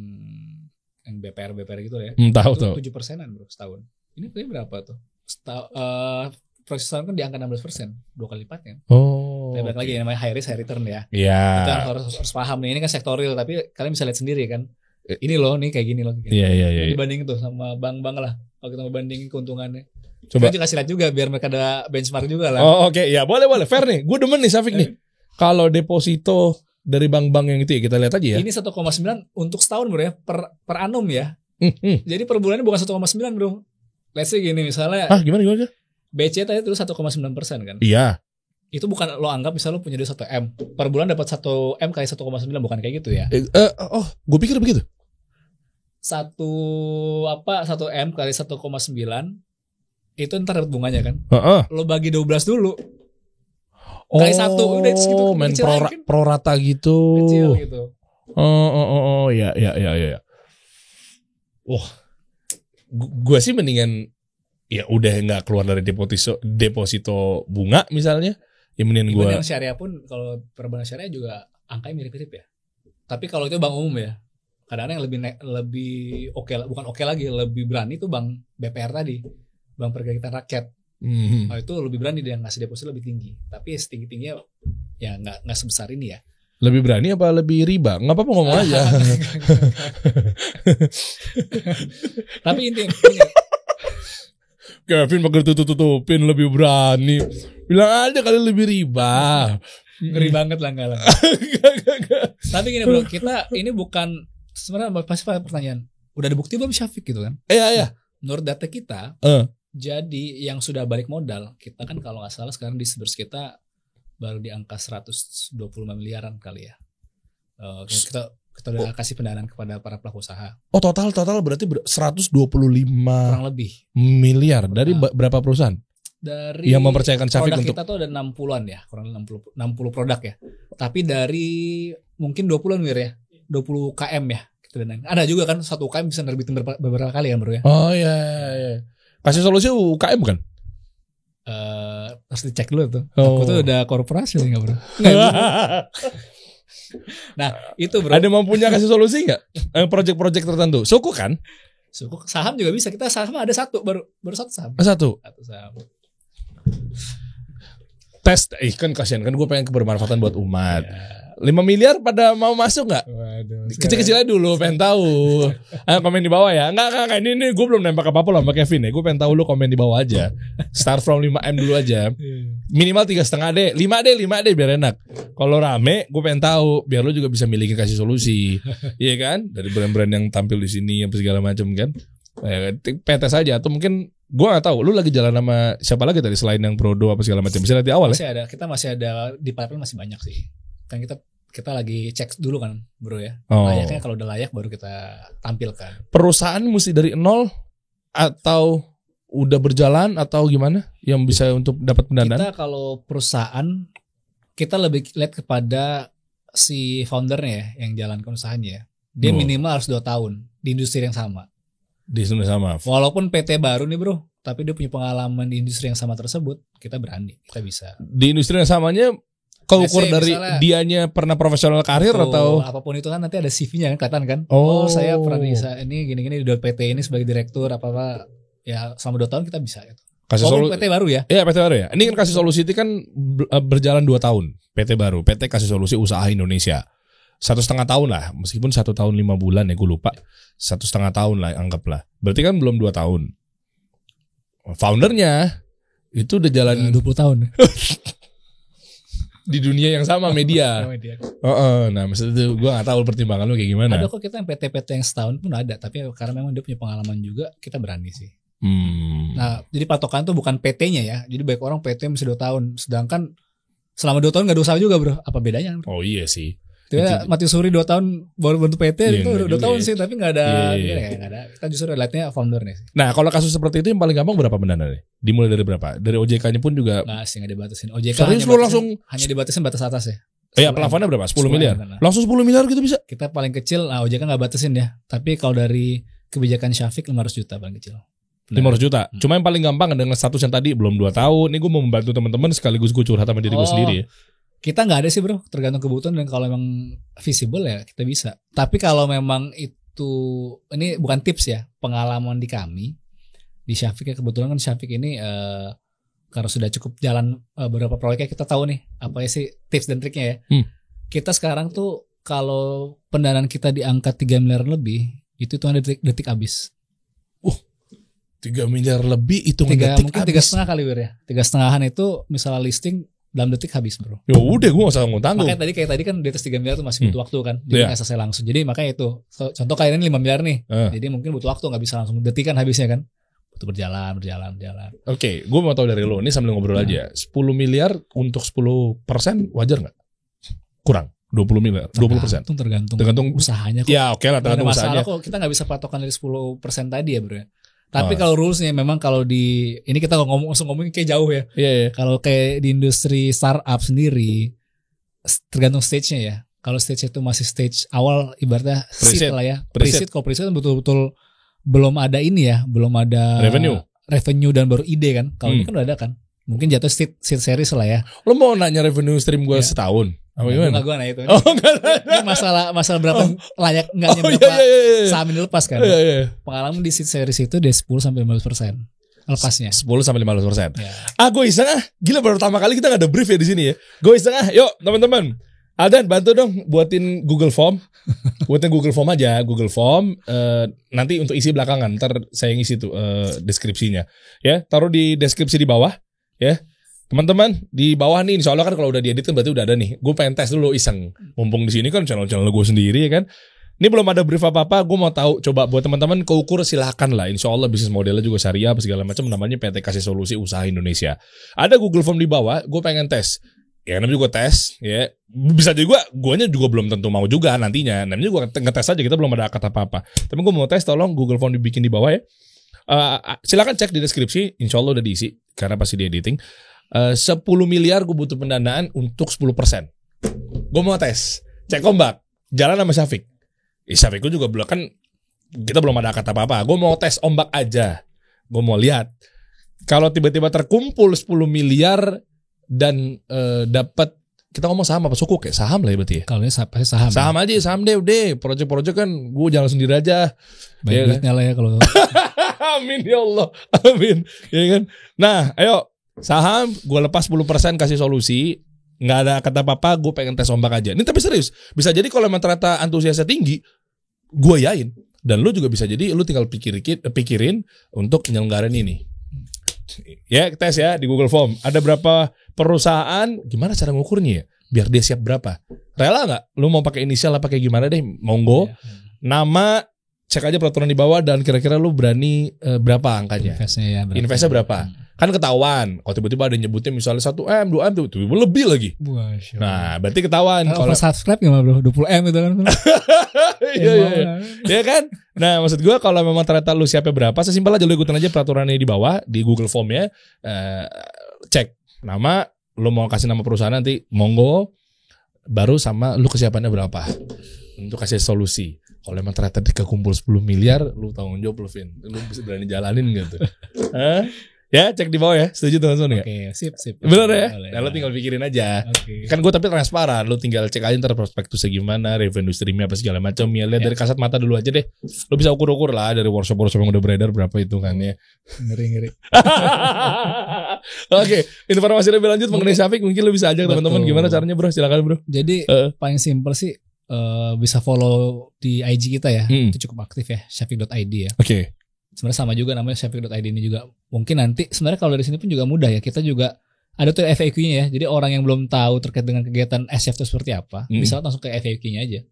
yang BPR gitu ya. Tahu. 7%-an, Bro, setahun. Ini paling berapa tuh? Proses setahun kan di angka 16%, 2 kali lipat kan. Oh. Balik lagi namanya high risk high return ya. Iya. Kita harus paham nih, ini kan sektorial tapi kalian bisa lihat sendiri kan. Ini loh nih kayak gini loh. Iya. Dibandingin tuh sama bank-bank lah. Kalau kita bandingin keuntungannya. Coba kita kasih lihat juga biar mereka ada benchmark juga lah. Oh, oke. Ya, boleh. Fair nih. Gue demen nih Syafiq nih. Kalau deposito dari bank-bank yang itu ya kita lihat aja ya. Ini 1,9 untuk setahun, Bro ya. Per annum ya. Jadi per bulannya bukan 1,9, Bro. Let's say gini misalnya. Gimana? BC tadi dulu 1,9% kan. Iya. Itu bukan lo anggap misalnya lo punya duit 1M. Per bulan dapat 1M kali 1,9, bukan kayak gitu ya. Gue pikir begitu. 1M kali 1,9 itu ntar dapat bunganya kan. Lo bagi 12 dulu. Kali 1 udah itu segitu. Main pro rata gitu. Kecil gitu. Ya. Wah. Gue sih mendingan ya udah nggak keluar dari deposito bunga misalnya. Ya mendingan gue. Yang syariah pun kalau perbankan syariah juga angkanya mirip-mirip ya. Tapi kalau itu bank umum ya. Kadang-kadang yang lebih oke, bukan oke lagi, lebih berani tuh bank BPR tadi, Bank Perkreditan Rakyat. Itu lebih berani dia ngasih deposito lebih tinggi. Tapi setinggi-tingginya ya nggak sebesar ini ya. Lebih berani apa lebih riba? Nggak apa-apa ngomong aja. Tapi intinya Kevin pakai tutupin lebih berani. Bilang aja kali lebih riba. ngeri banget lah enggak lah. Tapi gini bro, kita ini bukan sebenarnya pasti pertanyaan. Udah ada bukti belum Syafiq gitu kan? Iya. Menurut data kita, jadi yang sudah balik modal, kita kan kalau nggak salah sekarang di Sibers kita baru di angka 125 miliaran kali ya. Kita udah kasih pendanaan kepada para pelaku usaha. Oh total berarti 125 kurang lebih miliar dari berapa perusahaan? Dari yang mempercayakan Syafiq produk untuk kita tuh ada 60-an ya, kurang 60 produk ya. Tapi dari mungkin 20-an ya, 20 km ya. Ada juga kan satu UKM bisa nerbitin beberapa kali kan bro ya. Oh iya. Kasih solusi UKM kan? Harus dicek dulu tuh. Aku tuh udah korporasi nggak bro? Nah itu bro. Ada mampunya kasih solusi nggak? Project-project tertentu. Suku kan? Suku saham juga bisa. Kita saham ada satu baru satu saham. Satu saham. Tes, kan kasihan kan gue pengen kebermanfaatan buat umat. 5 miliar pada mau masuk nggak? Kecil-kecil aja dulu, pengen tahu. Komen di bawah ya. Enggak ini gue belum nembak apa-apa loh sama Kevin ya. Gue pengen tahu lu komen di bawah aja. Start from 5M dulu aja. Minimal 3,5D, 5D biar enak. Kalau rame, gue pengen tahu biar lu juga bisa milikin kasih solusi. Iya kan? Dari brand-brand yang tampil di sini apa segala macam kan. PT saja atau mungkin gue nggak tahu. Lu lagi jalan sama siapa lagi tadi selain yang Prodo apa segala macam? Bisa lihat di awal masih ya? Kita masih ada di pipeline masih banyak sih. Kan kita lagi cek dulu kan bro ya. Layaknya kalau udah layak baru kita tampilkan. Perusahaan mesti dari nol atau udah berjalan atau gimana yang bisa untuk dapat pendanaan? Kita kalau perusahaan kita lebih lihat kepada si foundernya ya, yang jalankan usahanya. Dia minimal harus 2 tahun di industri yang sama. Di industri sama. Walaupun PT baru nih bro, tapi dia punya pengalaman di industri yang sama tersebut, kita berani, kita bisa. Di industri yang samanya kau ukur dari dianya pernah profesional karir atau apapun itu kan nanti ada CV-nya kan kelihatan kan. Oh saya pernah di ini gini-gini di PT ini sebagai direktur apa ya selama 2 tahun kita bisa gitu. Kasih solusi PT baru ya? Iya PT baru ya. Ini kan kasih solusi itu kan berjalan 2 tahun. PT baru. PT kasih solusi usaha Indonesia 1,5 tahun lah. Meskipun 1 tahun 5 bulan ya gue lupa. 1,5 tahun lah anggaplah. Berarti kan belum 2 tahun. Foundernya itu udah jalan 20 tahun. Di dunia yang sama media. Nah maksudnya itu gue gak tahu pertimbangan lu kayak gimana. Ada kok kita yang PT-PT yang setahun pun ada. Tapi karena memang dia punya pengalaman juga, kita berani sih. Nah jadi patokan tuh bukan PT-nya ya. Jadi baik orang PT masih 2 tahun. Sedangkan selama 2 tahun gak ada usaha juga bro. Apa bedanya? Oh iya sih. Dia Mati Suri 2 tahun baru bentuk PT itu 2 tahun sih. Tapi gak ada, gak ada. Kita justru lihatnya foundernya sih. Nah kalau kasus seperti itu yang paling gampang berapa pendanaannya? Dimulai dari berapa? Dari OJK-nya pun juga nggak sih, nggak dibatasin. OJK hanya dibatasin batas atas ya. Iya plafonnya berapa? 10 miliar? Langsung 10 miliar gitu bisa? Kita paling kecil, OJK nggak batasin ya. Tapi kalau dari kebijakan Syafiq 500 juta paling kecil. 500 juta. Cuma yang paling gampang dengan status yang tadi belum 2 tahun. Ini gue mau membantu teman-teman sekaligus gue curhat sama diri gue sendiri ya. Kita nggak ada sih bro, tergantung kebutuhan dan kalau memang visible ya kita bisa. Tapi kalau memang itu, ini bukan tips ya, pengalaman di kami di Syafiq ya, kebetulan kan Syafiq ini karena sudah cukup jalan beberapa proyeknya, kita tahu nih apa ya sih tips dan triknya ya. Kita sekarang tuh kalau pendanaan kita di angka 3 miliar lebih itu tuh detik habis. 3 miliar lebih itu mungkin 3,5 kali ya. 3,5-an itu misalnya listing dalam detik habis bro. Ya udah gue gak usah ngutang. Makanya kayak tadi kan di atas 3 miliar tuh masih butuh waktu kan. Jadi gak selesai langsung. Jadi makanya itu contoh kayak ini 5 miliar nih. Jadi mungkin butuh waktu, gak bisa langsung detikan habisnya kan. Butuh berjalan. Oke, gue mau tahu dari lo ini sambil ngobrol aja. 10 miliar untuk 10% wajar gak? Kurang 20 miliar, 20%. Tergantung usahanya kok. Ya oke lah, tergantung usahanya. Kok kita gak bisa patokan dari 10% tadi ya bro ya. Tapi kalau rulesnya memang kalau di ini kita langsung ngomongin kayak jauh ya. Iya. Kalau kayak di industri startup sendiri tergantung stage-nya ya. Kalau stage itu masih stage awal ibaratnya seed lah ya. Pre-seed, kalau pre-seed betul-betul belum ada ini ya, belum ada revenue dan baru ide kan. Kalau ini kan udah ada kan. Mungkin jatuh seed series lah ya. Lo mau nanya revenue stream gue setahun? Apa gimana? Enggak gue nanya itu. Ini masalah berapa layak enggaknya berapa saham ini lepas kan. Pengalaman di seed series itu dari 10 sampai 15% lepasnya. 10 sampai 15%. Gue iseng gila baru pertama kali kita enggak ada brief ya di sini ya. Gue iseng yuk teman-teman. Aldan bantu dong buatin Google Form. Buatin Google Form aja, Google Form. Nanti untuk isi belakangan, ntar saya ngisi tuh deskripsinya. Ya, taruh di deskripsi di bawah. Ya, teman-teman di bawah nih. Insya Allah kan kalau udah diedit kan berarti udah ada nih. Gue pengen tes dulu iseng. Mumpung di sini kan channel-channel gue sendiri ya kan. Ini belum ada brief apa-apa. Gue mau tahu. Coba buat teman-teman keukur silahkan lah. Insya Allah bisnis modelnya juga syariah segala macam. Namanya PT Kasih Solusi Usaha Indonesia. Ada Google Form di bawah. Gue pengen tes. Ya namanya juga tes, ya bisa juga, guanya juga belum tentu mau juga nantinya. Namanya juga ngetes aja, kita belum ada kata apa-apa. Tapi gue mau tes, tolong Google Form dibikin di bawah ya. Silakan cek di deskripsi, insya Allah udah diisi karena pasti di editing. 10 miliar gue butuh pendanaan untuk 10%. Gue mau tes, cek ombak, jalan sama Syafiq. Syafiq gue juga belum kan, kita belum ada kata apa-apa. Gue mau tes ombak aja, gue mau lihat. Kalau tiba-tiba terkumpul 10 miliar dan dapat, kita ngomong saham apa sukuk ya, saham lah ya berarti ya. Kalau ini pasti saham. Saham aja, saham deh. Project-project kan gue jalan sendiri aja. Baik duitnya lah ya kalau. Amin ya Allah, amin. Ya kan. Nah, ayo saham gue lepas 10% kasih solusi. Nggak ada kata apa-apa, gue pengen tes ombak aja. Ini tapi serius, bisa jadi kalau memang ternyata antusiasnya tinggi, gue yain. Dan lu juga bisa jadi lu tinggal pikirin untuk penyelenggaraan ini. Ya, tes ya di Google Form. Ada berapa perusahaan? Gimana cara ngukurnya ya? Biar dia siap berapa? Rela nggak? Lu mau pakai inisial apa kayak gimana deh? Monggo. Nama, cek aja peraturan di bawah dan kira-kira lu berani berapa angkanya? Investnya berapa? Kan ketahuan. Kalau tiba-tiba ada nyebutnya misalnya 1M, 2M tuh lebih lagi. Nah, berarti ketahuan. Kalau subscribe gimana bro? 20M itu kan. Iya. Ya kan? Nah, maksud gue kalau memang ternyata lu siapnya berapa, sesimpel aja lu ikutin aja peraturannya di bawah di Google Form-nya. Cek nama, lu mau kasih nama perusahaan nanti monggo, baru sama lu kesiapannya berapa untuk kasih solusi. Kalau memang ternyata dikumpul 10 miliar, lu tanggung jawab lu, Vin. Lu bisa berani jalanin gitu. Ya, cek di bawah ya. Setuju teman-teman ya? Oke, sip. Bener ya? Nah, lu tinggal pikirin aja. Okay. Kan gue tapi transparan. Lu tinggal cek aja ntar prospektusnya gimana, revenue streamnya apa segala macam. Ya, lihat dari kasat mata dulu aja deh. Lu bisa ukur-ukur lah dari workshop-workshop yang udah beredar berapa hitungannya. Ngeri. Oke, informasi lebih lanjut mengenai Syafiq mungkin lu bisa ajak teman-teman gimana caranya bro? Silakan bro. Jadi paling simpel sih bisa follow di IG kita ya. Itu cukup aktif ya, syafiq.id ya. Oke. Sebenarnya sama juga namanya syafiq.id ini juga. Mungkin nanti sebenarnya kalau dari sini pun juga mudah ya. Kita juga ada tuh FAQ-nya ya. Jadi orang yang belum tahu terkait dengan kegiatan SF itu seperti apa, bisa langsung ke FAQ-nya aja.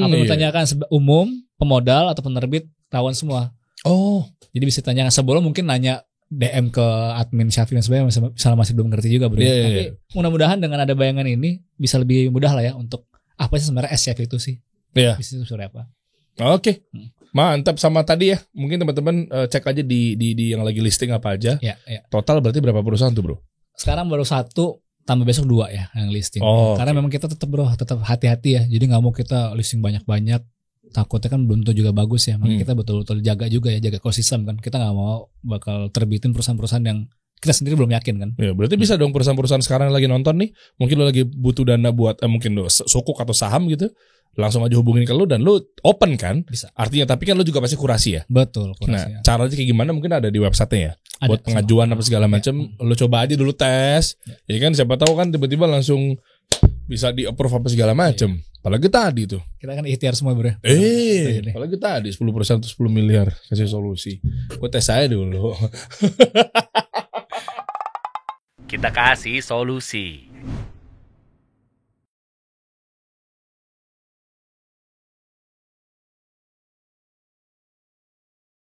Apa yang ditanyakan umum, pemodal atau penerbit, rawan semua. Oh, jadi bisa tanyakan sebelum mungkin nanya DM ke admin Syafiq dan sebagainya, misalnya masih belum ngerti juga bro. Tapi mudah-mudahan dengan ada bayangan ini bisa lebih mudah lah ya untuk apa sih sebenarnya SF itu sih. Bisnis itu seperti apa. Oke. Mantap. Sama tadi ya, mungkin teman-teman cek aja di yang lagi listing apa aja. Ya. Total berarti berapa perusahaan tuh bro? Sekarang baru 1, tambah besok 2 ya yang listing. Karena memang kita tetap hati-hati ya. Jadi nggak mau kita listing banyak-banyak. Takutnya kan belum tentu juga bagus ya. Makanya kita betul-betul jaga juga ya, jaga ekosistem kan. Kita nggak mau bakal terbitin perusahaan-perusahaan yang kita sendiri belum yakin kan. Ya, berarti bisa dong perusahaan-perusahaan sekarang yang lagi nonton nih, mungkin lo lagi butuh dana buat mungkin lo sukuk atau saham gitu. Langsung aja hubungin ke lu dan lu open kan? Bisa. Artinya tapi kan lu juga pasti kurasi ya. Betul, kurasi. Nah, caranya kayak gimana mungkin ada di website-nya ya. Ada, buat pengajuan apa segala macam, lu coba aja dulu tes. Ya kan siapa tahu kan tiba-tiba langsung bisa di-approve apa segala macam. Apalagi tadi tuh. Kita kan ikhtiar semua bro. Apalagi tadi 10% atau 10 miliar kasih solusi. Gua tes saya dulu. Kita kasih solusi.